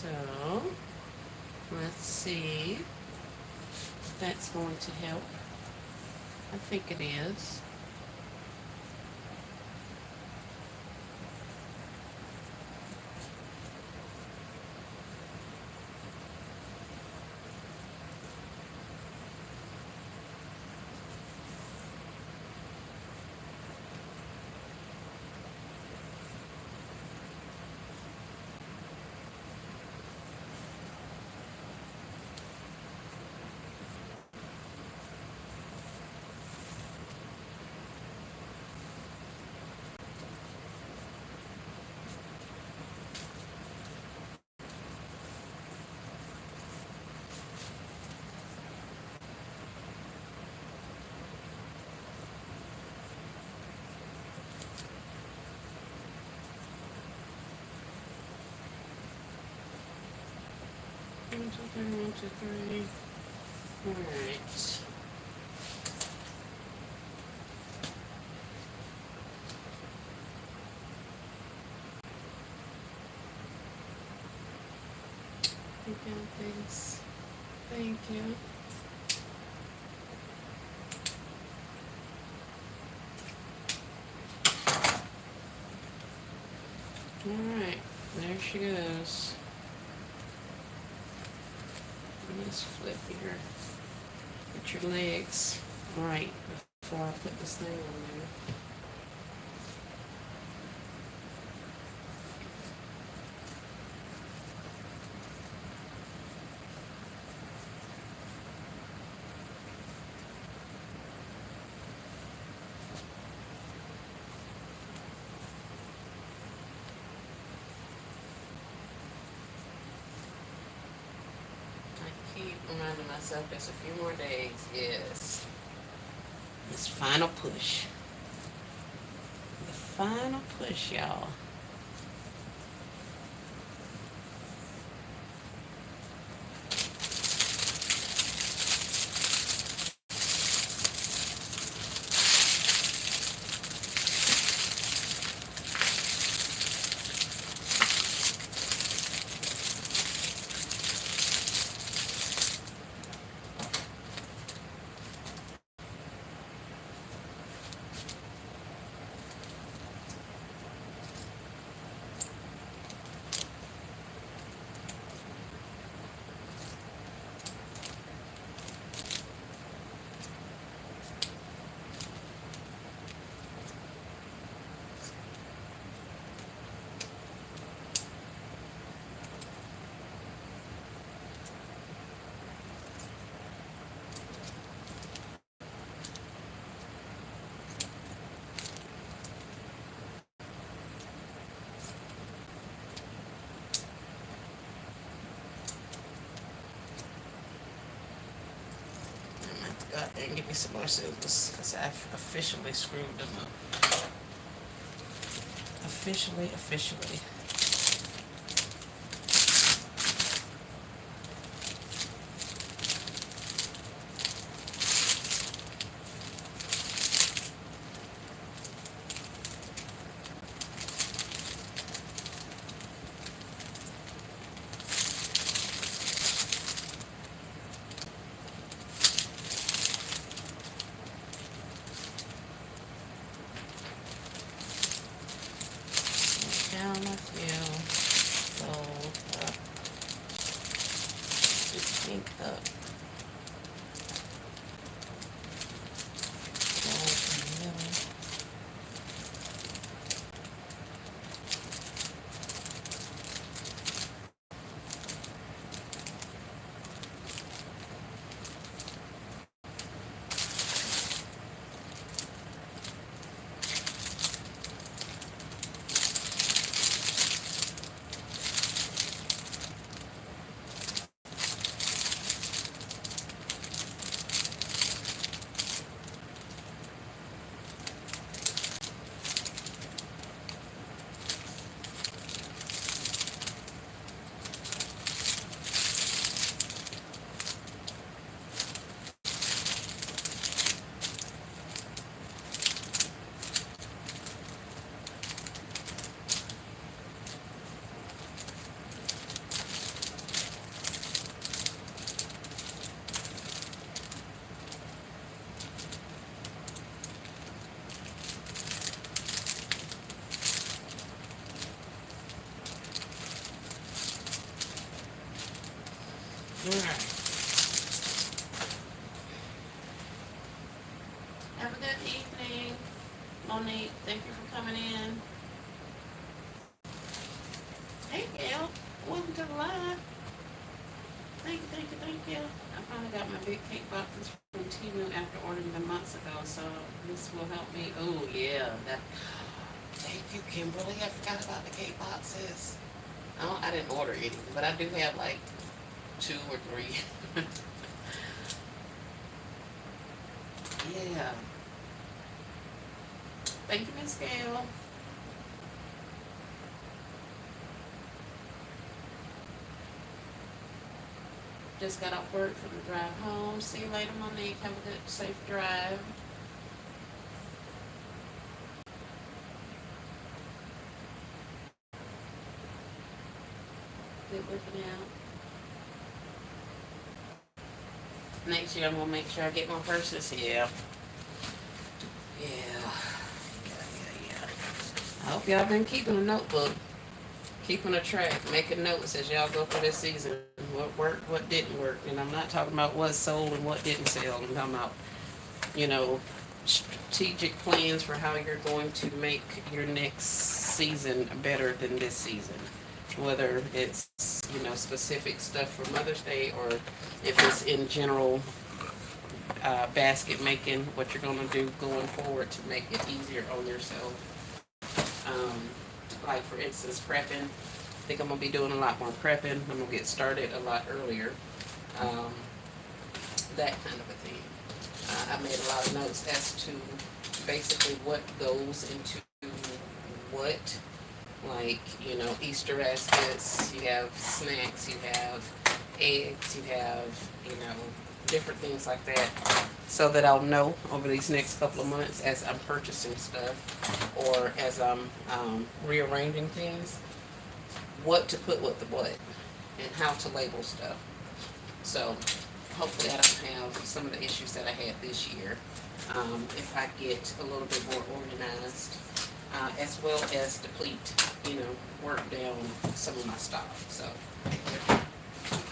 So let's see if that's going to help. I think it is. One, two, three, 1, 2, 3. All right. Okay, thanks. Thank you. All right, there she goes. Let's flip here. Get your legs right before I put this thing on there. Keep reminding myself there's a few more days. Yes. This final push. The final push, y'all. and give me some more scissors because I've officially screwed them up. Officially. Down a few. Fold up. Just pink up. Fold in the middle. Alright. Have a good evening, Monique. Thank you for coming in. Hey, Gail. Welcome to the live. Thank you. I finally got my big cake boxes from Temu after ordering them months ago, so this will help me. Oh, yeah. Thank you, Kimberly. I forgot about the cake boxes. I didn't order any, but I do have like 2 or 3. Yeah. Thank you, Miss Gail. Just got off work for the drive home. See you later, Monique. Have a good, safe drive. Good working out. Next year I'm gonna make sure I get my purses. Yeah. Yeah. I hope y'all been keeping a notebook, keeping a track, making notes as y'all go through this season. What worked, what didn't work. And I'm not talking about what sold and what didn't sell. I'm talking about, you know, strategic plans for how you're going to make your next season better than this season. Whether it's, you know, specific stuff for Mother's Day or if it's in general basket making, what you're going to do going forward to make it easier on yourself. Like for instance, prepping. I think I'm going to be doing a lot more prepping. I'm going to get started a lot earlier. That kind of a thing. I made a lot of notes as to basically what goes into what. Like, you know, Easter baskets, you have snacks, you have eggs, you have, you know, different things like that. So that I'll know over these next couple of months as I'm purchasing stuff or as I'm rearranging things, what to put with the what and how to label stuff. So hopefully I don't have some of the issues that I had this year if I get a little bit more organized. As well as deplete, you know, work down some of my stock. So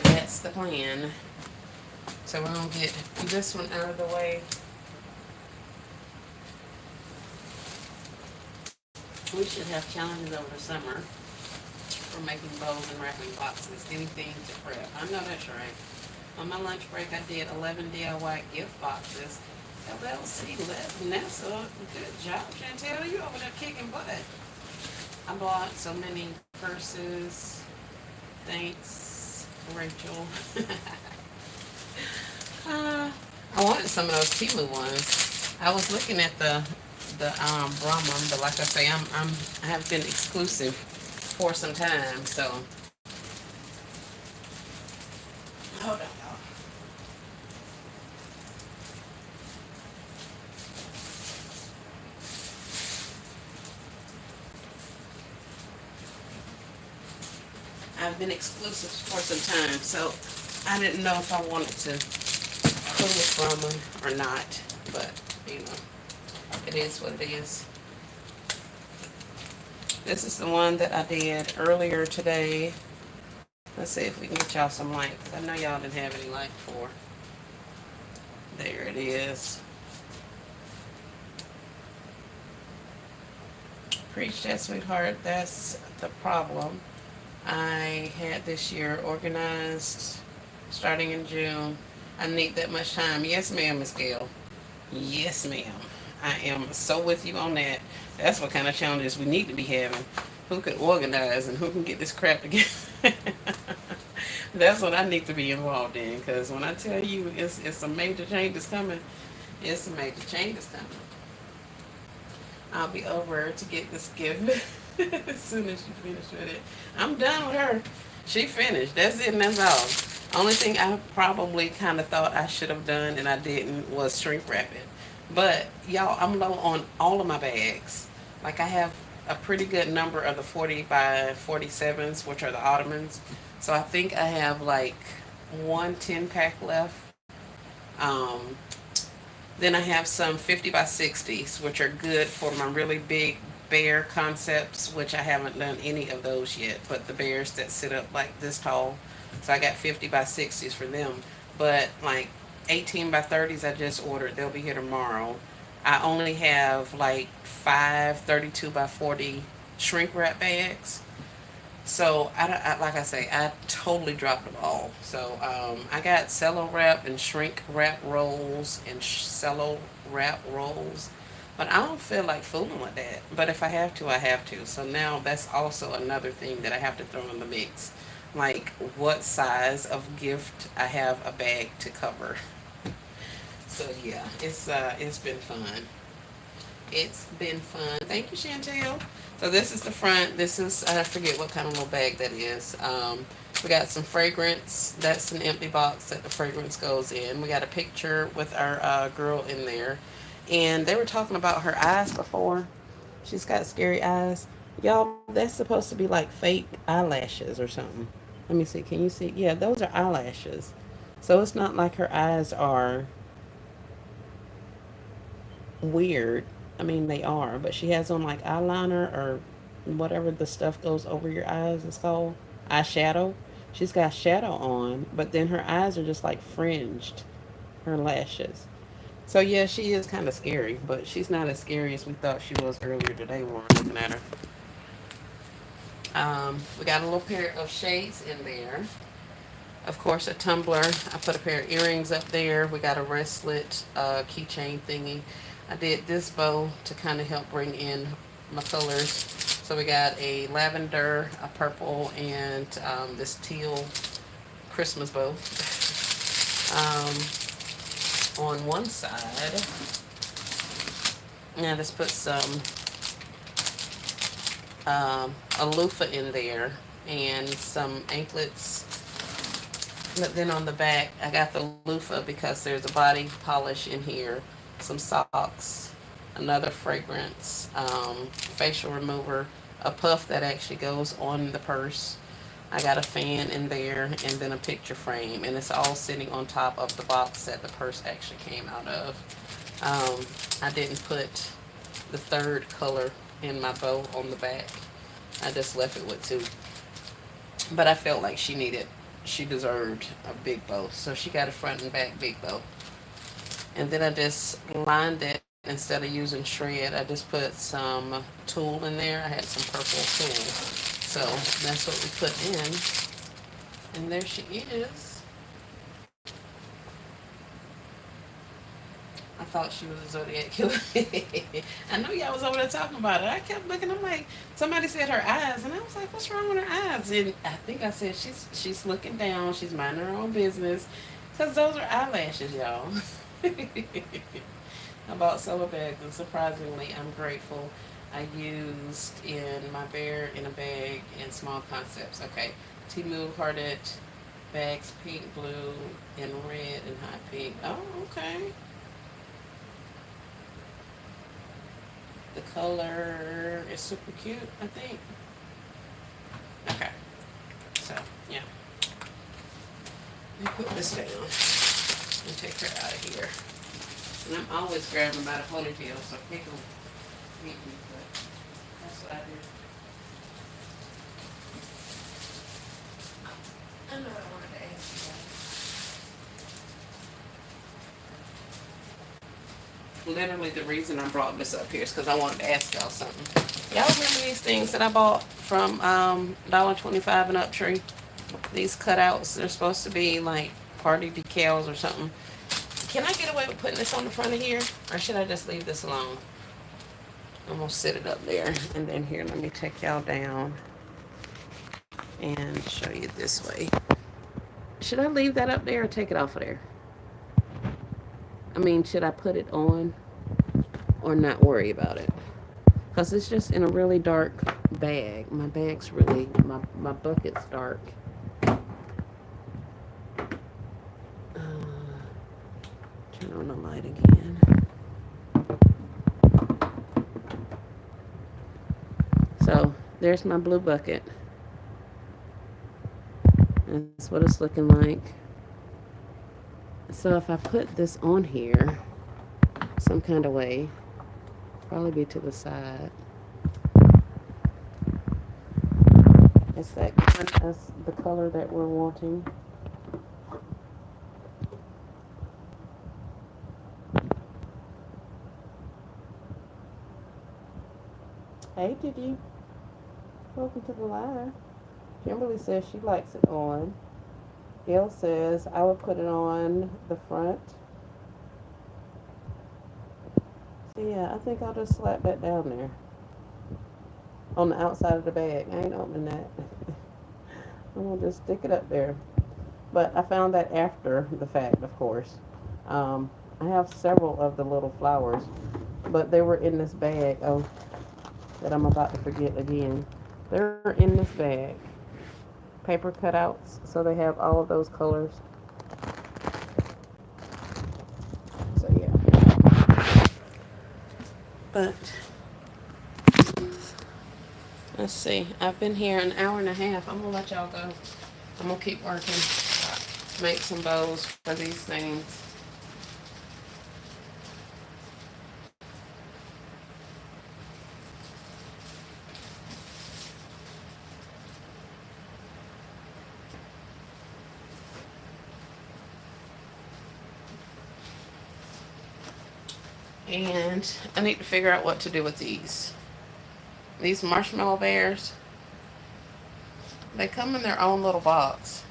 that's the plan. So we're gonna get this one out of the way. We should have challenges over the summer for making bows and wrapping boxes, anything to prep. I know that's right. On my lunch break, I did 11 DIY gift boxes. LLC, Vanessa, good job, Chantel. You over there kicking butt. I bought so many purses. Thanks, Rachel. I wanted some of those Timu ones. I was looking at the Brahma, but like I say, I have been exclusive for some time. So hold on, y'all. I've been exclusive for some time, so I didn't know if I wanted to pull it from them or not. But you know, it is what it is. This is the one that I did earlier today. Let's see if we can get y'all some light, 'cause I know y'all didn't have any light for. There it is. Preach that, sweetheart. That's the problem. I had this year organized starting in June. I need that much time. Yes, ma'am, Miss Gail. Yes, ma'am. I am so with you on that. That's what kind of challenges we need to be having. Who can organize and who can get this crap together? That's what I need to be involved in. Because when I tell you it's some major changes coming, it's some major changes coming. I'll be over to get this gift as soon as she finished with it. I'm done with her. She finished. That's it and that's all. Only thing I probably kind of thought I should have done and I didn't was shrink wrap it. But y'all, I'm low on all of my bags. Like I have a pretty good number of the 40 by 47s, which are the Ottomans. So I think I have like one 10 pack left. Um, then I have some 50 by 60s, which are good for my really big bear concepts, which I haven't done any of those yet, but the bears that sit up like this tall. So I got 50 by 60s for them. But like 18 by 30s, I just ordered. They'll be here tomorrow. I only have like five 32 by 40 shrink wrap bags. So like I say, I totally dropped the ball. So I got cello wrap and shrink wrap rolls and cello wrap rolls, but I don't feel like fooling with that. But if I have to, I have to. So now that's also another thing that I have to throw in the mix, like what size of gift I have a bag to cover. So yeah, it's been fun. It's been fun. Thank you, Chantel. So this is the front. This is I forget what kind of little bag that is. We got some fragrance. That's an empty box that the fragrance goes in. We got a picture with our girl in there, and they were talking about her eyes before. She's got scary eyes. Y'all, that's supposed to be like fake eyelashes or something. Let me see. Can you see? Yeah, those are eyelashes. So it's not like her eyes are weird. I mean, they are, but she has on like eyeliner or whatever the stuff goes over your eyes is called eyeshadow. She's got shadow on, but then her eyes are just like fringed, her lashes. So yeah, she is kind of scary, but she's not as scary as we thought she was earlier today when we were looking at her. We got a little pair of shades in there. Of course, a tumbler. I put a pair of earrings up there. We got a wristlet keychain thingy. I did this bow to kind of help bring in my colors. So we got a lavender, a purple, and this teal Christmas bow. On one side, now let's put some a loofah in there and some anklets. But then on the back, I got the loofah because there's a body polish in here, some socks, another fragrance, facial remover, a puff that actually goes on the purse. I got a fan in there and then a picture frame, and it's all sitting on top of the box that the purse actually came out of. I didn't put the third color in my bow on the back. I just left it with two. But I felt like she deserved a big bow. So she got a front and back big bow. And then I just lined it instead of using shred. I just put some tulle in there. I had some purple tulle. So that's what we put in. And there she is. I thought she was a Zodiac killer. I know y'all was over there talking about it. I kept looking. I'm like, somebody said her eyes, and I was like, what's wrong with her eyes? And I think I said she's looking down. She's minding her own business, cause those are eyelashes, y'all. I bought summer bags, and surprisingly, I'm grateful. I used in my bear in a bag and small concepts. Okay, Timu hearted bags, pink, blue, and red, and hot pink. Oh, okay. The color is super cute, I think. Okay, so yeah, let me put this down and take her out of here. And I'm always grabbing by the ponytail, so people meet me, but that's what I do. I know I wanted to ask you guys. Literally, the reason I brought this up here is because I wanted to ask y'all something. Y'all remember these things that I bought from $1.25 and Uptree? These cutouts, they're supposed to be like party decals or something. Can I get away with putting this on the front of here? Or should I just leave this alone? I'm going to sit it up there. And then here, let me take y'all down and show you this way. Should I leave that up there or take it off of there? I mean, should I put it on or not worry about it? Because it's just in a really dark bag. My bag's really, my bucket's dark. Turn on the light again. So there's my blue bucket. That's what it's looking like. So if I put this on here some kind of way, probably be to the side. Is that that's the color that we're wanting? Hey, Gigi. Welcome to the live. Kimberly says she likes it on. Gail says I would put it on the front. So yeah, I think I'll just slap that down there. On the outside of the bag. I ain't opening that. I'm going to just stick it up there. But I found that after the fact, of course. I have several of the little flowers, but they were in this bag. Oh, that I'm about to forget again. They're in this bag. Paper cutouts, so they have all of those colors. So yeah. But let's see. I've been here an hour and a half. I'm gonna let y'all go. I'm gonna keep working. Make some bows for these things. And I need to figure out what to do with these. These marshmallow bears, they come in their own little box.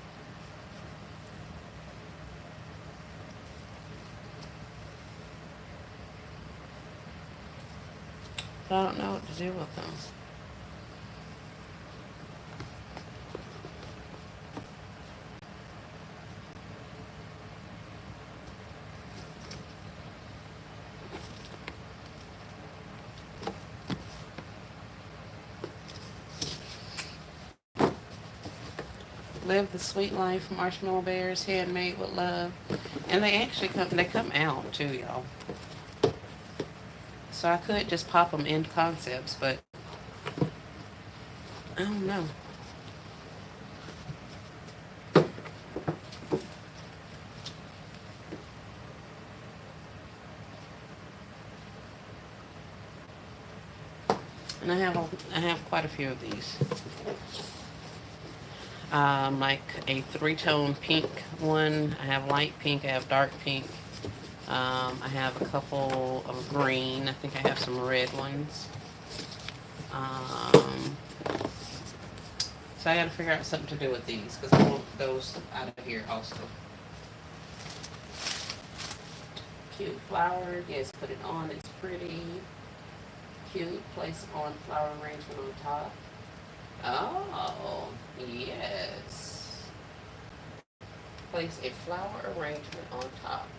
But I don't know what to do with them. Live the Sweet Life marshmallow bears, handmade with love. And they actually come out too, y'all. So I could just pop them in concepts, but I don't know. And I have quite a few of these. Like a three-tone pink one. I have light pink. I have dark pink. I have a couple of green. I think I have some red ones. So I got to figure out something to do with these because I want those out of here also. Cute flower. Yes, put it on. It's pretty. Cute. Place on flower arrangement on top. Oh, yes. Place a flower arrangement on top.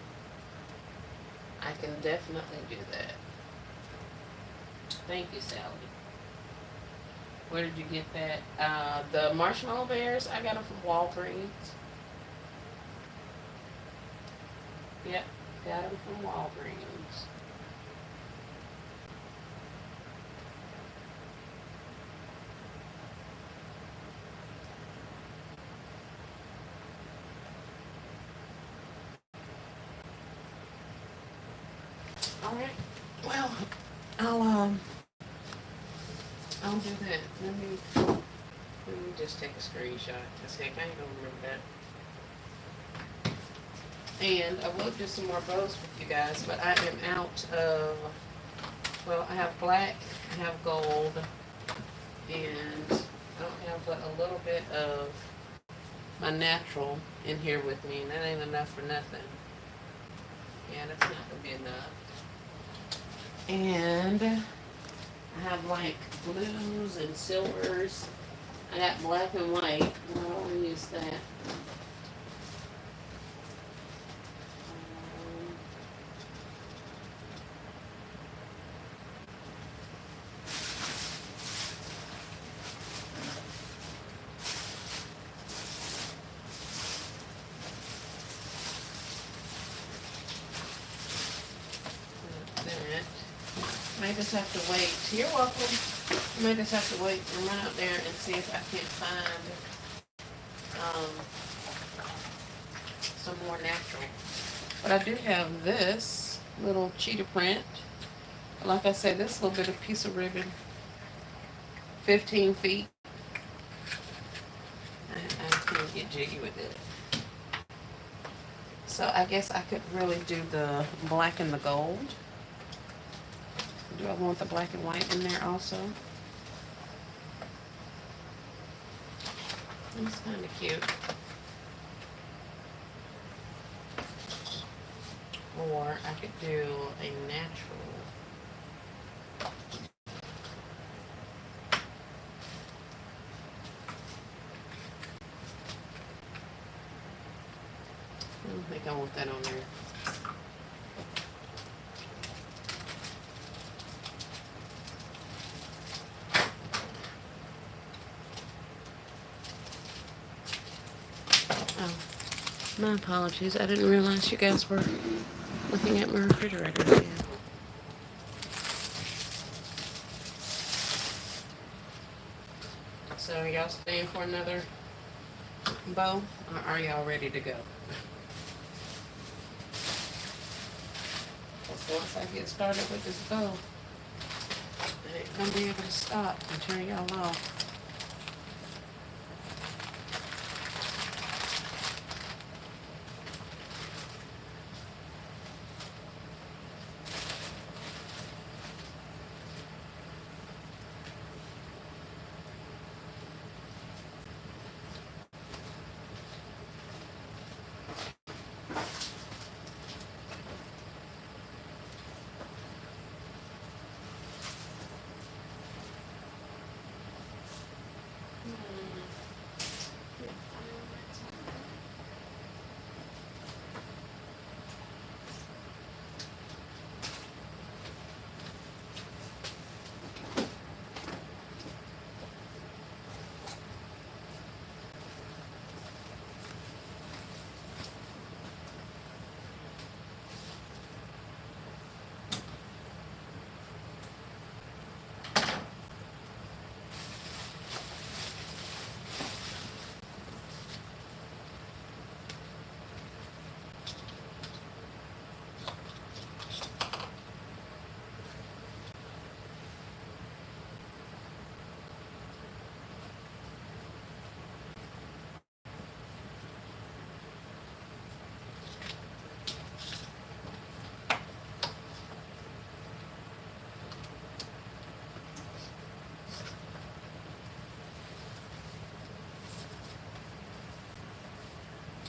I can definitely do that. Thank you, Sally. Where did you get that? The marshmallow bears, I got them from Walgreens. Yep, got them from Walgreens. All right. Well, I'll um, I'll do that. Let me just take a screenshot. Cause heck, I ain't gonna remember that. And I will do some more bows with you guys, but I am out of. Well, I have black, I have gold, and I don't have but a little bit of my natural in here with me, and that ain't enough for nothing. Yeah, that's not gonna be enough. And I have like blues and silvers. I got black and white. I don't want to use that. That. May just have to wait. You're welcome. I may just have to wait and run out there and see if I can't find um, some more natural. But I do have this little cheetah print. Like I said, this little bit of piece of ribbon, 15 feet. I can't get jiggy with it. So I guess I could really do the black and the gold. Do I want the black and white in there also? It's kind of cute. Or I could do a natural. I don't think I want that on there. Oh, my apologies. I didn't realize you guys were looking at my refrigerator again. So are y'all staying for another bow, or are y'all ready to go? Because once I get started with this bow, I ain't gonna be able to stop and turn y'all off.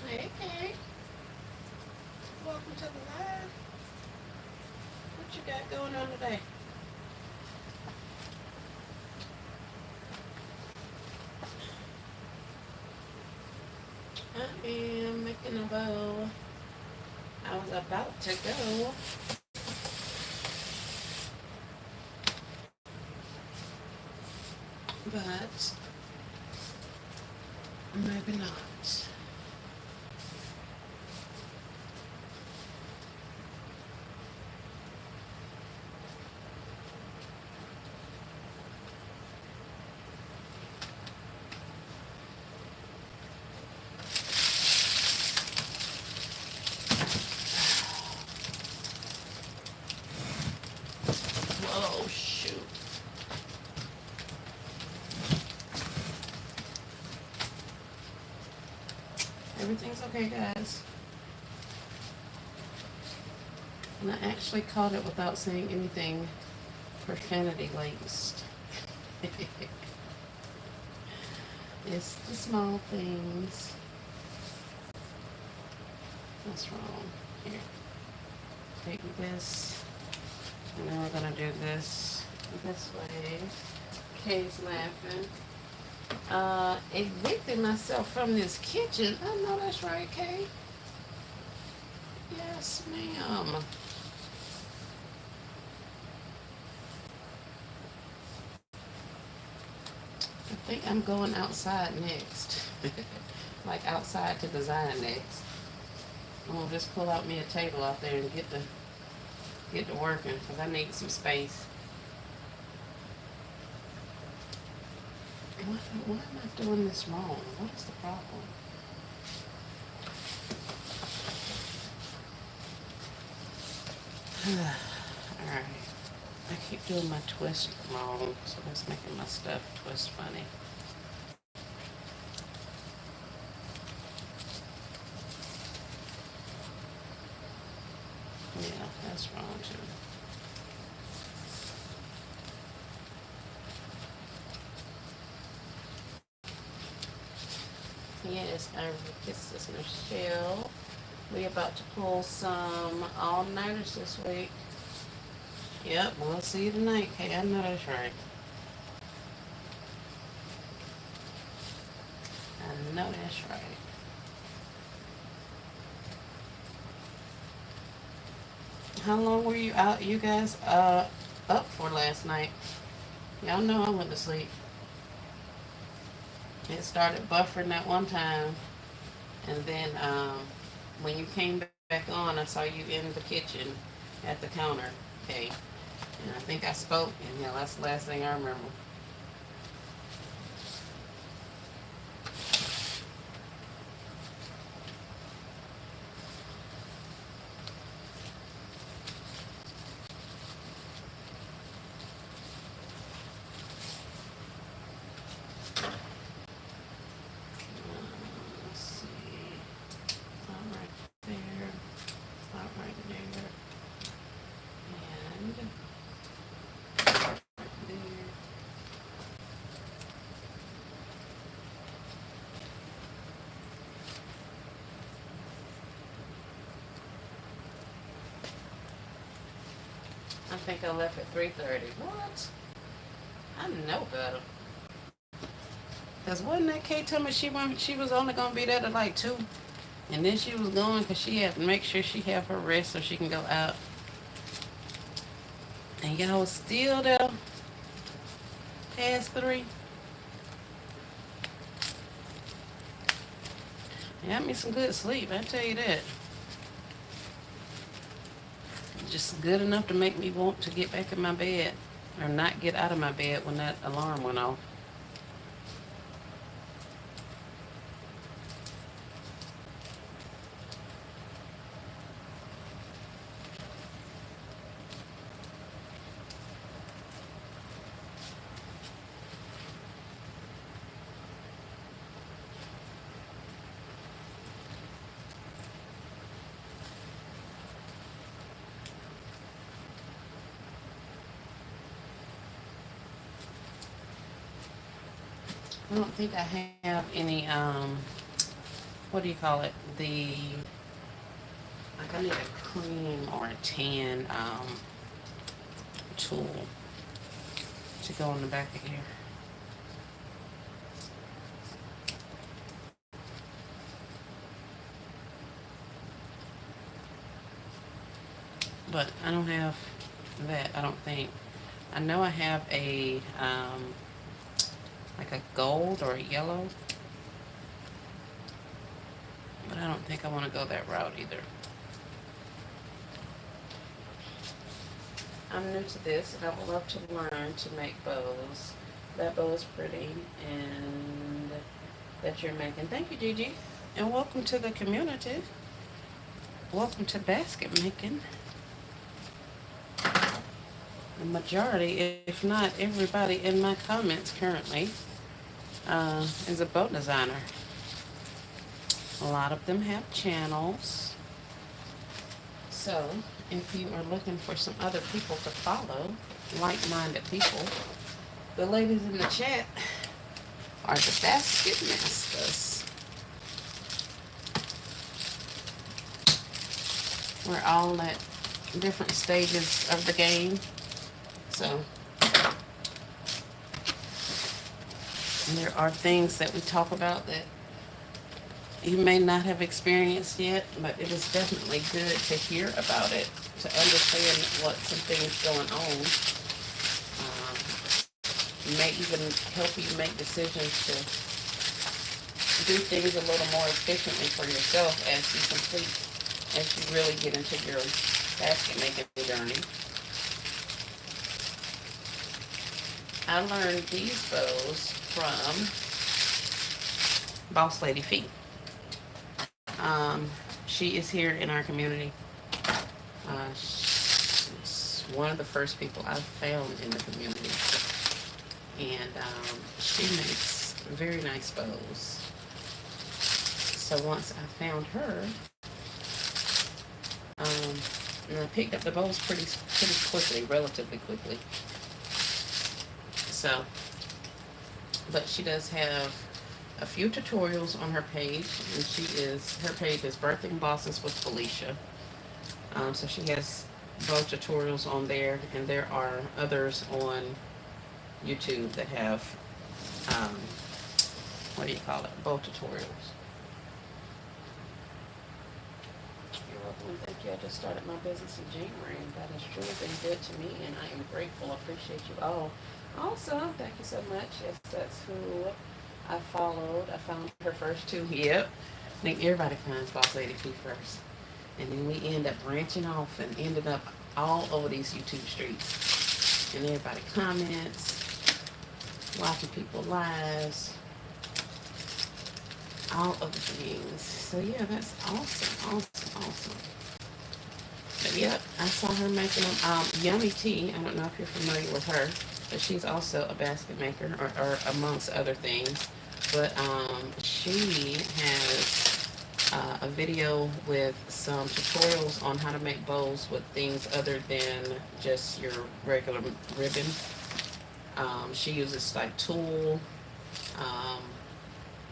Hey, Kate. Welcome to the live. What you got going on today? I am making a bow. I was about to go but maybe not. Whoa, shoot. Everything's okay, guys. And I actually caught it without saying anything profanity laced. It's the small things. What's wrong? Here. Take this. And then we're gonna do this way. Kay's laughing. Evicted myself from this kitchen. I know that's right, Kay. Yes, ma'am. I think I'm going outside next. Like outside to design next. I'm gonna just pull out me a table out there and get to working because I need some space. Why am I doing this wrong? What is the problem? Alright. I keep doing my twist wrong, so that's making my stuff twist funny. Yeah, that's wrong too. Yes, this is Michelle. We about to pull some all-nighters this week. Yep, we'll see you tonight, Kay. I know that's right. I know that's right. How long were you out, you guys, up for last night? Y'all know I went to sleep. It started buffering that one time, and then when you came back on, I saw you in the kitchen at the counter, Kay. And I think I spoke, and yeah, that's the last thing I remember. Let's see. Spot right there. Spot right there. And right there. I think I left at 3:30. What? I know better. Cause wasn't that Kate told me she was only gonna be there to like 2, and then she was going because she had to make sure she have her rest so she can go out. And y'all was still there past 3. Got me some good sleep. I tell you that. Just good enough to make me want to get back in my bed or not get out of my bed when that alarm went off. I don't think I have any, what do you call it? Like I need a cream or a tan, tool to go on the back of here. But I don't have that, I don't think. I know I have a, like a gold or a yellow. But I don't think I want to go that route either. I'm new to this, and I would love to learn to make bows. That bow is pretty, and that you're making. Thank you, Gigi, and welcome to the community. Welcome to basket making. The majority, if not everybody in my comments currently, is a bow designer. A lot of them have channels. So, if you are looking for some other people to follow, like-minded people, the ladies in the chat are the basket masters. We're all at different stages of the game. So, there are things that we talk about that you may not have experienced yet, but it is definitely good to hear about it, to understand what some things going on. May even help you make decisions to do things a little more efficiently for yourself as you really get into your basket making journey. I learned these bows from Boss Lady Feet. She is here in our community. She's one of the first people I've found in the community. And she makes very nice bows. So once I found her, and I picked up the bows pretty quickly, relatively quickly. So, but she does have a few tutorials on her page, and her page is Birthing Bosses with Felicia. So she has bow tutorials on there, and there are others on YouTube that have, what do you call it, bow tutorials. You're welcome. Thank you. I just started my business in January, and that has truly been good to me, and I am grateful. I appreciate you all. Awesome. Thank you so much. Yes, that's who I followed. I found her first too. Yep. I think everybody finds Boss Lady Feet first. And then we end up branching off and ended up all over these YouTube streets. And everybody comments, watching people lives, all of the things. So yeah, that's awesome. But yep, I saw her making them. Yummy Tea, I don't know if you're familiar with her, but she's also a basket maker, or amongst other things. But she has a video with some tutorials on how to make bows with things other than just your regular ribbon. She uses like tulle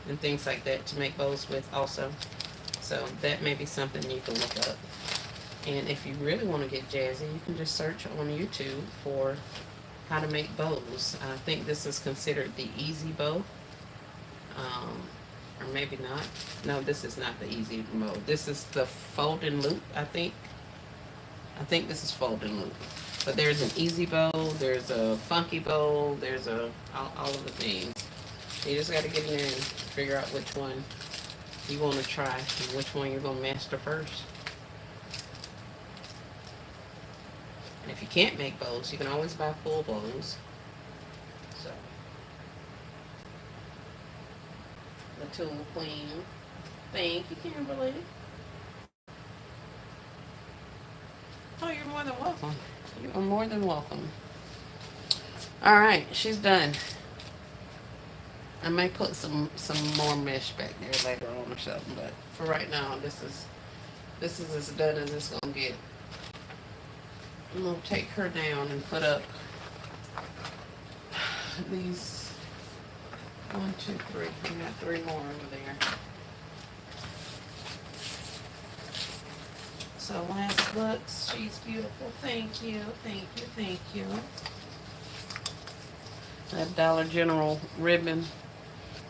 and things like that to make bows with also. So that may be something you can look up. And if you really want to get jazzy, you can just search on YouTube for how to make bows. I think this is considered the easy bow. Or maybe not. No, this is not the easy bow. This is the folding loop, I think. I think this is folding loop. But there's an easy bow, there's a funky bow, there's all of the things. You just got to get in there and figure out which one you want to try and which one you're going to master first. And if you can't make bows, you can always buy full bows. So, the tool queen. Thank you, Kimberly. Oh, you're more than welcome. You are more than welcome. All right, she's done. I may put some more mesh back there later on or something, but for right now, this is as done as it's gonna get. I'm gonna take her down and put up these 1, 2, 3. We got 3 more over there. So last looks, she's beautiful. Thank you. That Dollar General ribbon.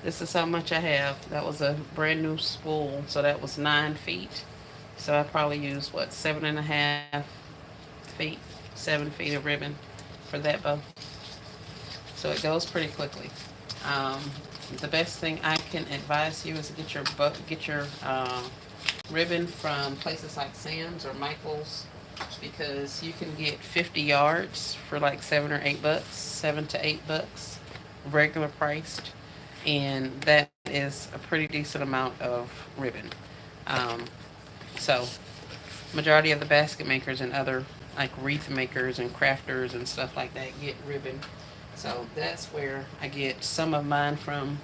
This is how much I have. That was a brand new spool, so that was 9 feet. So I probably used 7.5 feet, 7 feet of ribbon for that bow. So it goes pretty quickly. Um, the best thing I can advise you is to get your ribbon from places like Sam's or Michael's, because you can get 50 yards for like $7 or $8, $7 to $8, regular priced, and that is a pretty decent amount of ribbon. Um, so majority of the basket makers and other like wreath makers and crafters and stuff like that get ribbon. So that's where I get some of mine from.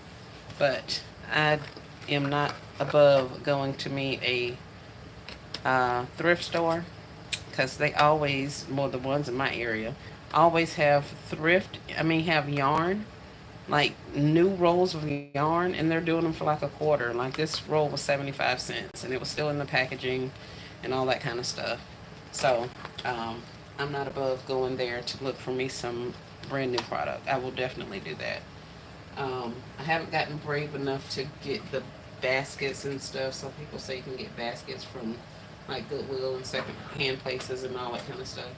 But I am not above going to meet a thrift store, because they always, well, the ones in my area, always have thrift. I mean, have yarn, like new rolls of yarn, and they're doing them for like a quarter. Like this roll was 75 cents, and it was still in the packaging, and all that kind of stuff. So um, I'm not above going there to look for me some brand new product. I will definitely do that. I haven't gotten brave enough to get the baskets and stuff. Some people say you can get baskets from like Goodwill and second hand places and all that kind of stuff.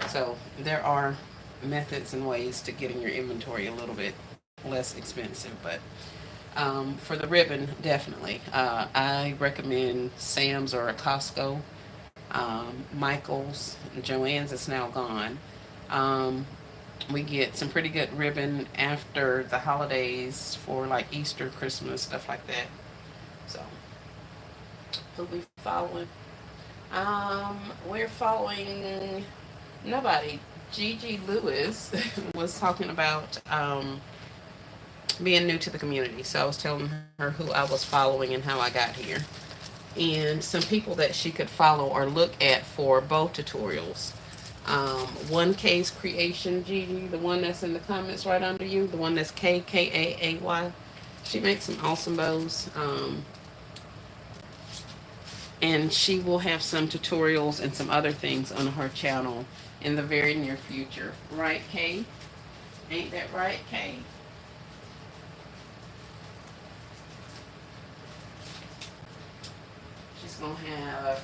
So there are methods and ways to getting your inventory a little bit less expensive. But for the ribbon, definitely. I recommend Sam's or a Costco. Michael's, Joann's is now gone. Um, we get some pretty good ribbon after the holidays for like Easter, Christmas, stuff like that. So, who we following? We're following nobody. Gigi Lewis was talking about being new to the community. So I was telling her who I was following and how I got here, and some people that she could follow or look at for bow tutorials. 1K's Creation, Gigi, the one that's in the comments right under you, the one that's KKAAY. She makes some awesome bows. And she will have some tutorials and some other things on her channel in the very near future. Right, Kay? Ain't that right, Kay? She's gonna have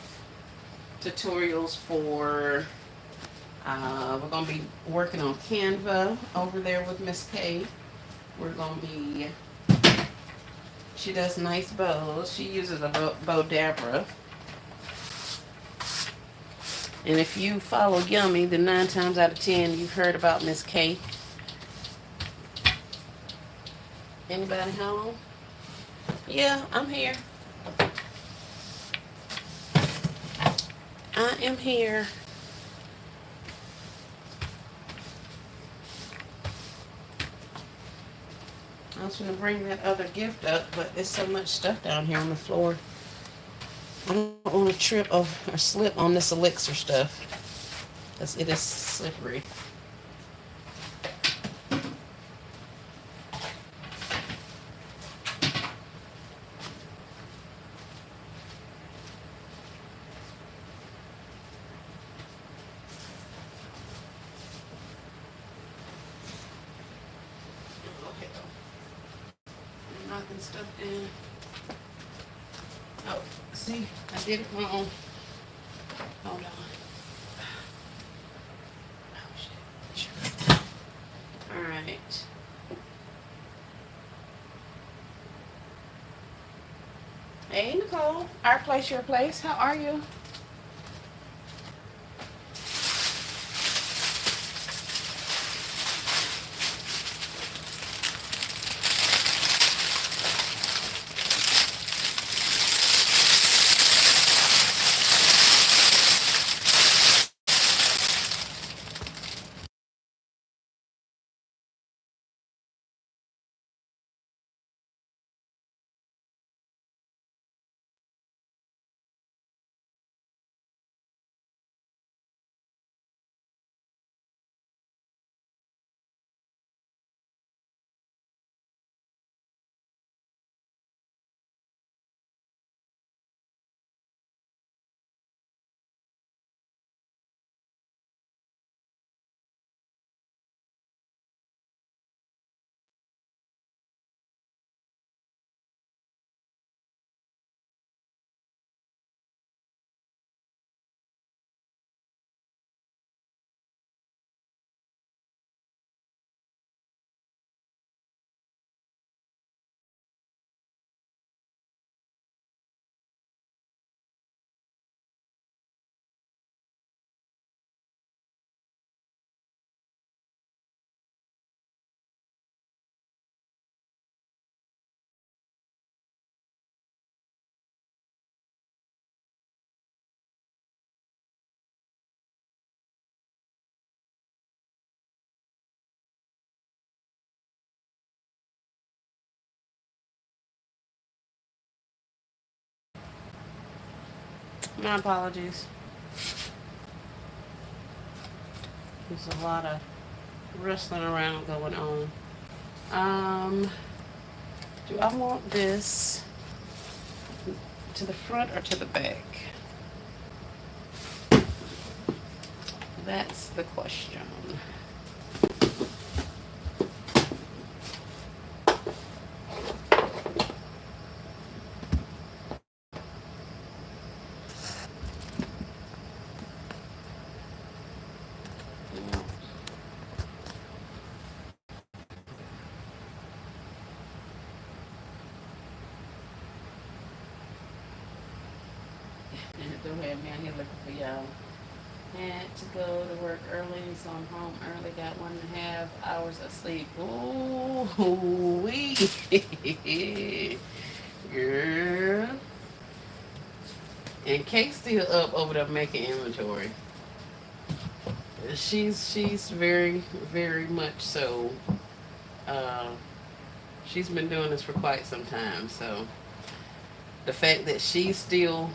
tutorials for. We're gonna be working on Canva over there with Miss Kay. We're gonna be. She does nice bows. She uses a bow Dabra. And if you follow Yummy, then 9 times out of 10 you've heard about Miss Kay. Anybody home? Yeah, I'm here. I am here. I was going to bring that other gift up, but there's so much stuff down here on the floor. I don't want to trip or slip on this elixir stuff, because it is slippery. Okay, I'm knocking stuff down. Oh, see, I did it wrong. Hold on. Oh, shit. All right. Hey, Nicole. Our place, your place. How are you? My apologies. There's a lot of rustling around going on. Um, do I want this to the front or to the back? That's the question. And don't have me out here looking for y'all. Had to go to work early, so I'm home early. Got 1.5 hours of sleep. Ooh, wee. Girl. And Kate's still up over there making inventory. She's very, very much so. Uh, she's been doing this for quite some time, so the fact that she's still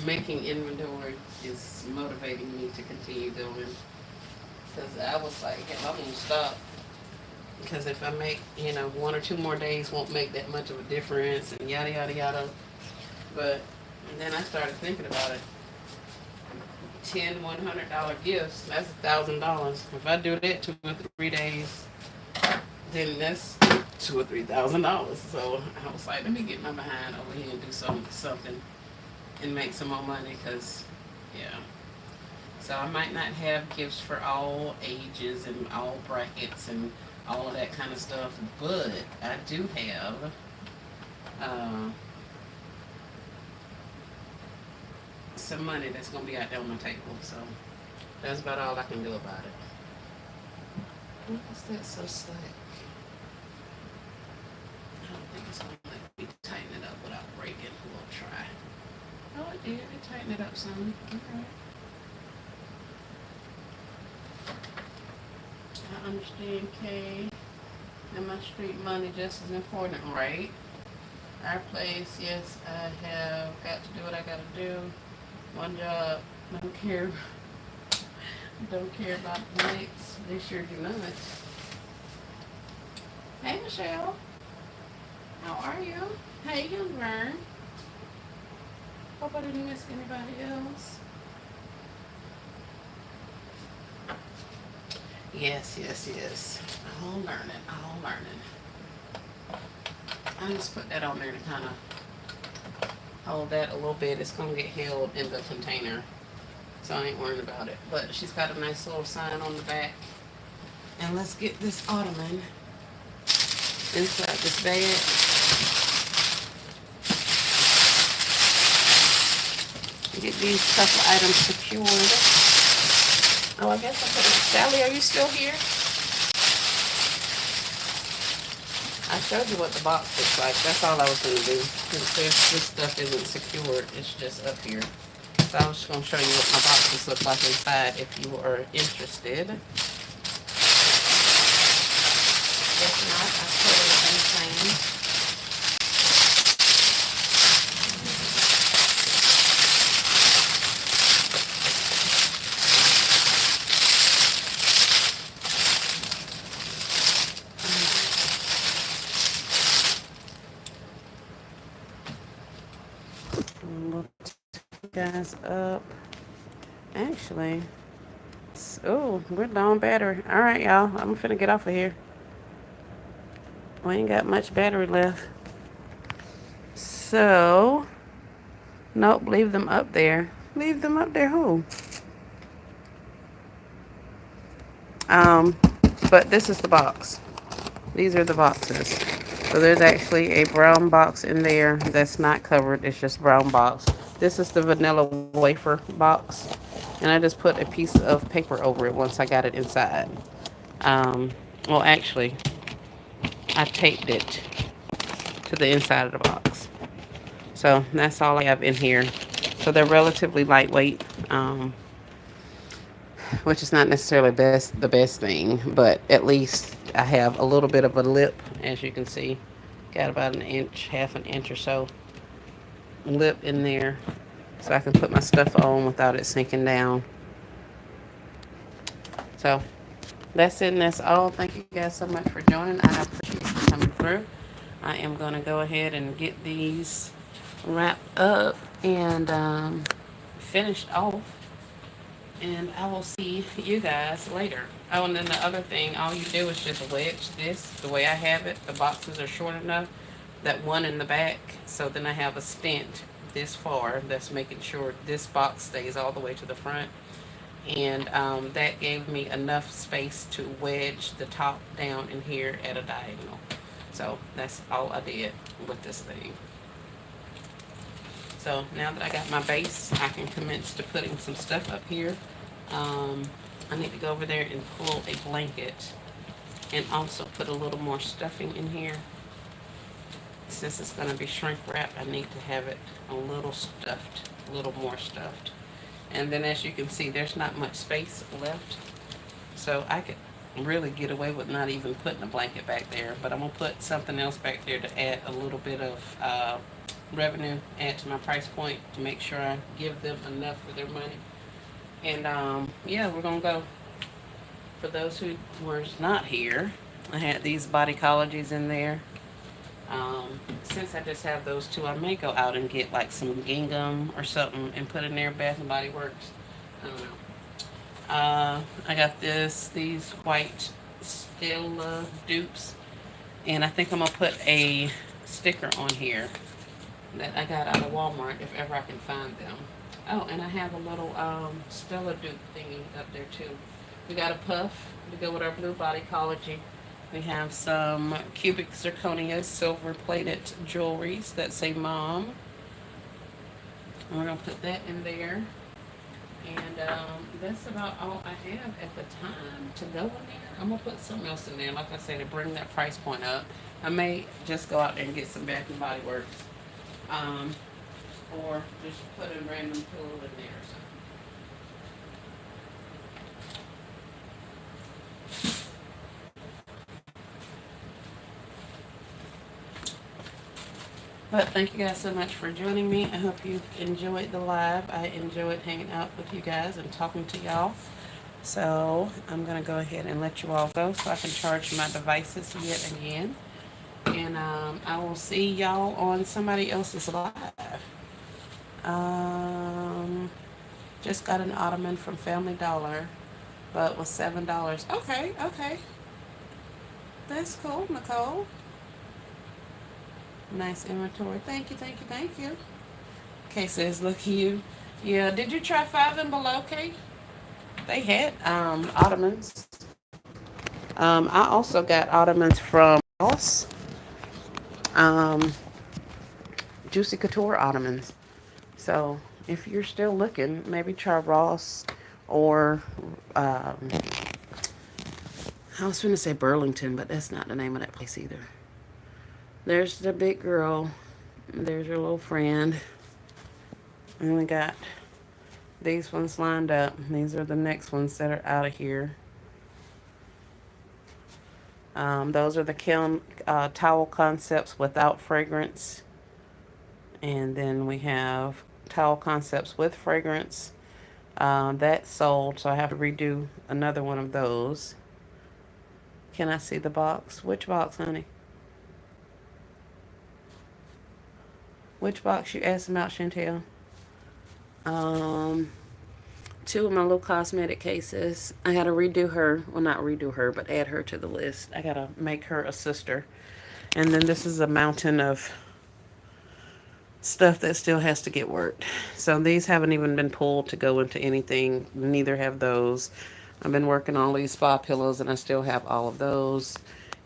making inventory is motivating me to continue going. Because I was like, "Hell, I'm gonna stop. Because if I make, 1 or 2 more days won't make that much of a difference, and yada yada yada." But then I started thinking about it. 10 $100 gifts, that's $1,000. If I do that 2 or 3 days, then that's $2 or $3,000. So I was like, let me get my behind over here and do something and make some more money. Cause yeah, so I might not have gifts for all ages and all brackets and all of that kind of stuff, but I do have uh, some money that's gonna be out there on my table. So that's about all I can do about it. Why is that so slack? I don't think it's gonna let me tighten it up without breaking. We'll try. Oh, it did. It tightened it up some. Okay. I understand, Kay. And my street money just as important, right? Our place, yes, I have got to do what I gotta do. One job. Don't care. Don't care about the next. They sure do not. Hey, Michelle. How are you? Hey, young Vern. Hope I didn't miss anybody else. Yes, yes, yes. All learning, all learning. I just put that on there to kind of hold that a little bit. It's going to get held in the container, so I ain't worried about it. But she's got a nice little sign on the back. And let's get this ottoman inside this bag. Get these couple items secured. Oh, I guess I put it. Sally, are you still here? I showed you what the box looks like. That's all I was going to do. Since this stuff isn't secured, it's just up here. So I was just going to show you what my boxes look like inside if you are interested. If not, I totally understand. Guys up. Actually, oh, we're low on battery. All right, y'all. I'm finna get off of here. We ain't got much battery left. So, nope, leave them up there. Leave them up there who? Um, but this is the box. These are the boxes. So there's actually a brown box in there that's not covered. It's just brown box. This is the vanilla wafer box. And I just put a piece of paper over it once I got it inside. Well, actually, I taped it to the inside of the box. So that's all I have in here. So they're relatively lightweight, which is not necessarily the best thing, but at least I have a little bit of a lip, as you can see. Got about an inch, half an inch or so lip in there. so I can put my stuff on without it sinking down. So that's it and that's all. Thank you guys so much for joining. I appreciate you coming through. I am going to go ahead and get these wrapped up and finished off. And I will see you guys later. Oh, and then the other thing, all you do is just wedge this the way I have it. The boxes are short enough, that one in the back. So then I have a stent this far that's making sure this box stays all the way to the front. And that gave me enough space to wedge the top down in here at a diagonal. So that's all I did with this thing. So now that I got my base, I can commence to putting some stuff up here. I need to go over there and pull a blanket and also put a little more stuffing in here. Since it's going to be shrink wrapped, I need to have it a little stuffed, a little more stuffed. And then as you can see, there's not much space left. So I could really get away with not even putting a blanket back there, but I'm going to put something else back there to add a little bit of revenue, add to my price point to make sure I give them enough for their money. And yeah, we're gonna go. For those who were not here, I had these Bodycologies in there. Since I just have those two, I may go out and get like some gingham or something and put in there. Bath and Body Works. I don't know. I got these white Stella dupes, and I think I'm gonna put a sticker on here that I got out of Walmart if ever I can find them. Oh, and I have a little Stella dupe thingy up there too. We got a puff to go with our blue Bodycology. We have some cubic zirconia silver plated jewelries that say mom. And we're gonna put that in there. And that's about all I have at the time to go in there. I'm gonna put something else in there, like I said, to bring that price point up. I may just go out there and get some Bath and Body Works. Or just put a random pillow in there or something. But thank you guys so much for joining me. I hope you enjoyed the live. I enjoyed hanging out with you guys and talking to y'all. So I'm going to go ahead and let you all go so I can charge my devices yet again. And I will see y'all on somebody else's live. Just got an Ottoman from Family Dollar, but was $7. Okay, okay. That's cool, Nicole. Nice inventory. Thank you, thank you, thank you. Kay says, look you. Yeah, did you try Five and Below, Kay? They had Ottomans. I also got Ottomans from Ross. Juicy Couture Ottomans. So if you're still looking, maybe try Ross or I was going to say Burlington, but that's not the name of that place either. There's the big girl. There's her little friend. And we got these ones lined up. These are the next ones that are out of here. Those are the towel concepts without fragrance. And then we have towel concepts with fragrance. That's sold, so I have to redo another one of those. Can I see the box? Which box, honey? Which box you asked about, Chantel? Two of my little cosmetic cases. I gotta redo her. Well, not redo her, but add her to the list. I gotta make her a sister. And then this is a mountain of stuff that still has to get worked. So these haven't even been pulled to go into anything. Neither have those. I've been working on these spa pillows and I still have all of those.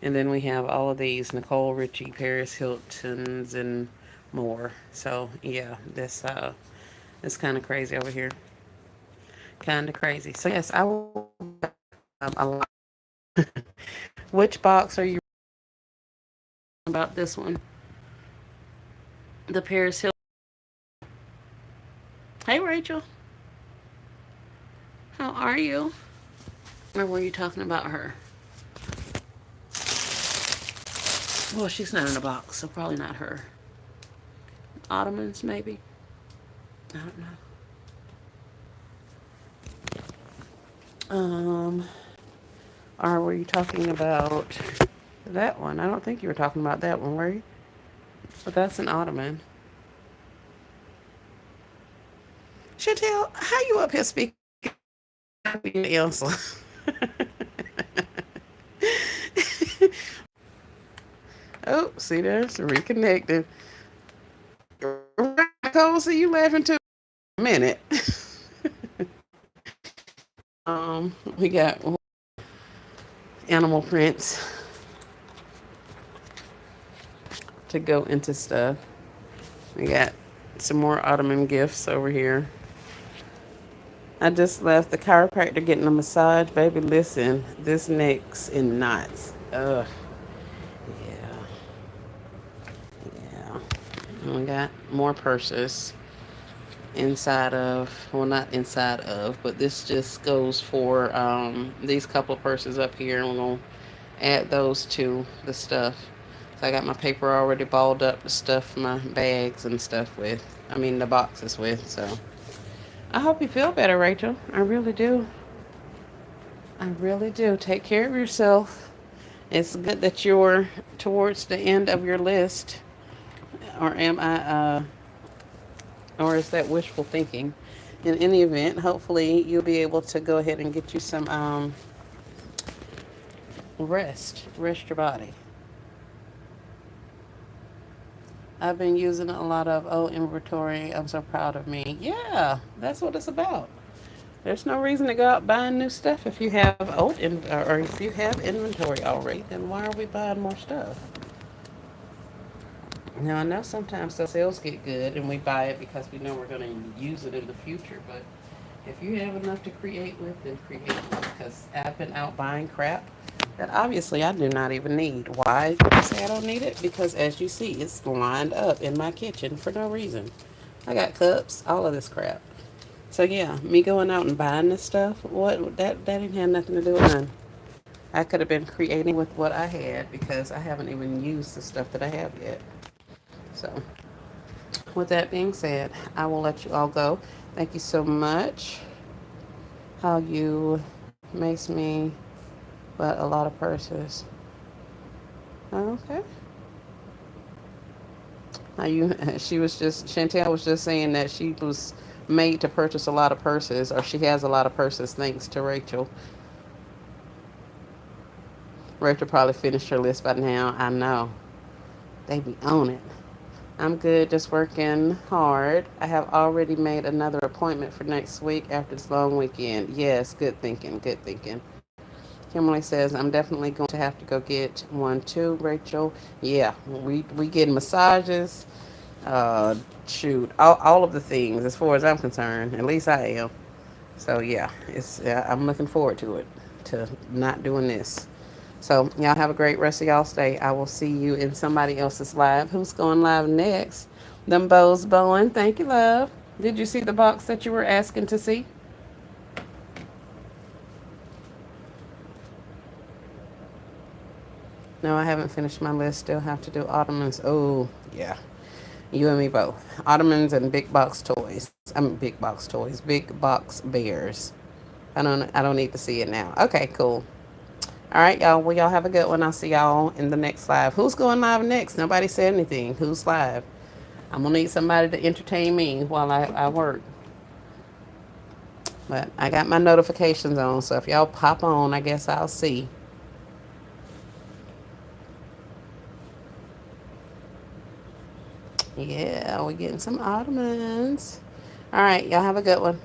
And then we have all of these Nicole Richie, Paris Hilton's, and more. So yeah, this it's kind of crazy over here. Kind of crazy. So yes, I will. A lot. Which box are you about this one? The Paris Hilton. Hey Rachel, how are you? Or were you talking about her? Well, she's not in a box, so probably not her. Ottomans, maybe. I don't know. Or were you talking about that one? I don't think you were talking about that one, were you? But that's an Ottoman. Chantel, how you up here speaking your answer? Oh, see there's reconnected. Nicole, see you laughing too. A minute. We got animal prints to go into stuff. We got some more Ottoman gifts over here. I just left the chiropractor getting a massage. Baby, listen, this neck's in knots. Ugh. Yeah. Yeah. And we got more purses inside of, well, not inside of, but this just goes for these couple of purses up here. And we're going to add those to the stuff. So I got my paper already balled up to stuff my bags and stuff with. I mean, the boxes with. So I hope you feel better, Rachel. I really do. I really do. Take care of yourself. It's good that you're towards the end of your list. Or am I, or is that wishful thinking? In any event, hopefully you'll be able to go ahead and get you some rest. Rest your body. I've been using a lot of inventory. I'm so proud of me. Yeah, that's what it's about. There's no reason to go out buying new stuff if you have or if you have inventory already. Then why are we buying more stuff? Now I know sometimes the sales get good and we buy it because we know we're going to use it in the future. But if you have enough to create with, then create with. Because I've been out buying crap that obviously I do not even need. Why do I say I don't need it? Because as you see, it's lined up in my kitchen for no reason. I got cups, all of this crap. So yeah, me going out and buying this stuff, that didn't have nothing to do with none. I could have been creating with what I had because I haven't even used the stuff that I have yet. So with that being said, I will let you all go. Thank you so much. How you makes me, but a lot of purses. Okay. How you? She was just Chantel was just saying that she was made to purchase a lot of purses, or she has a lot of purses thanks to Rachel. Rachel probably finished her list by now. I know. They be on it. I'm good, just working hard. I have already made another appointment for next week after this long weekend. Yes, good thinking, good thinking. Kimberly says, I'm definitely going to have to go get one too, Rachel. Yeah, we get massages, uh, shoot, all of the things as far as I'm concerned. At least I am. So yeah, I'm looking forward to it, to not doing this. So y'all have a great rest of y'all's day. I will see you in somebody else's live. Who's going live next? Them bows bowing. Thank you, love. Did you see the box that you were asking to see? No, I haven't finished my list. Still have to do Ottomans. Oh, yeah. You and me both. Ottomans and big box toys. I mean big box toys. Big box bears. I don't need to see it now. Okay, cool. All right, y'all. Well, y'all have a good one. I'll see y'all in the next live. Who's going live next? Nobody said anything. Who's live? I'm gonna need somebody to entertain me while I work. But I got my notifications on, so if y'all pop on, I guess I'll see. Yeah, we're getting some Ottomans. All right, y'all have a good one.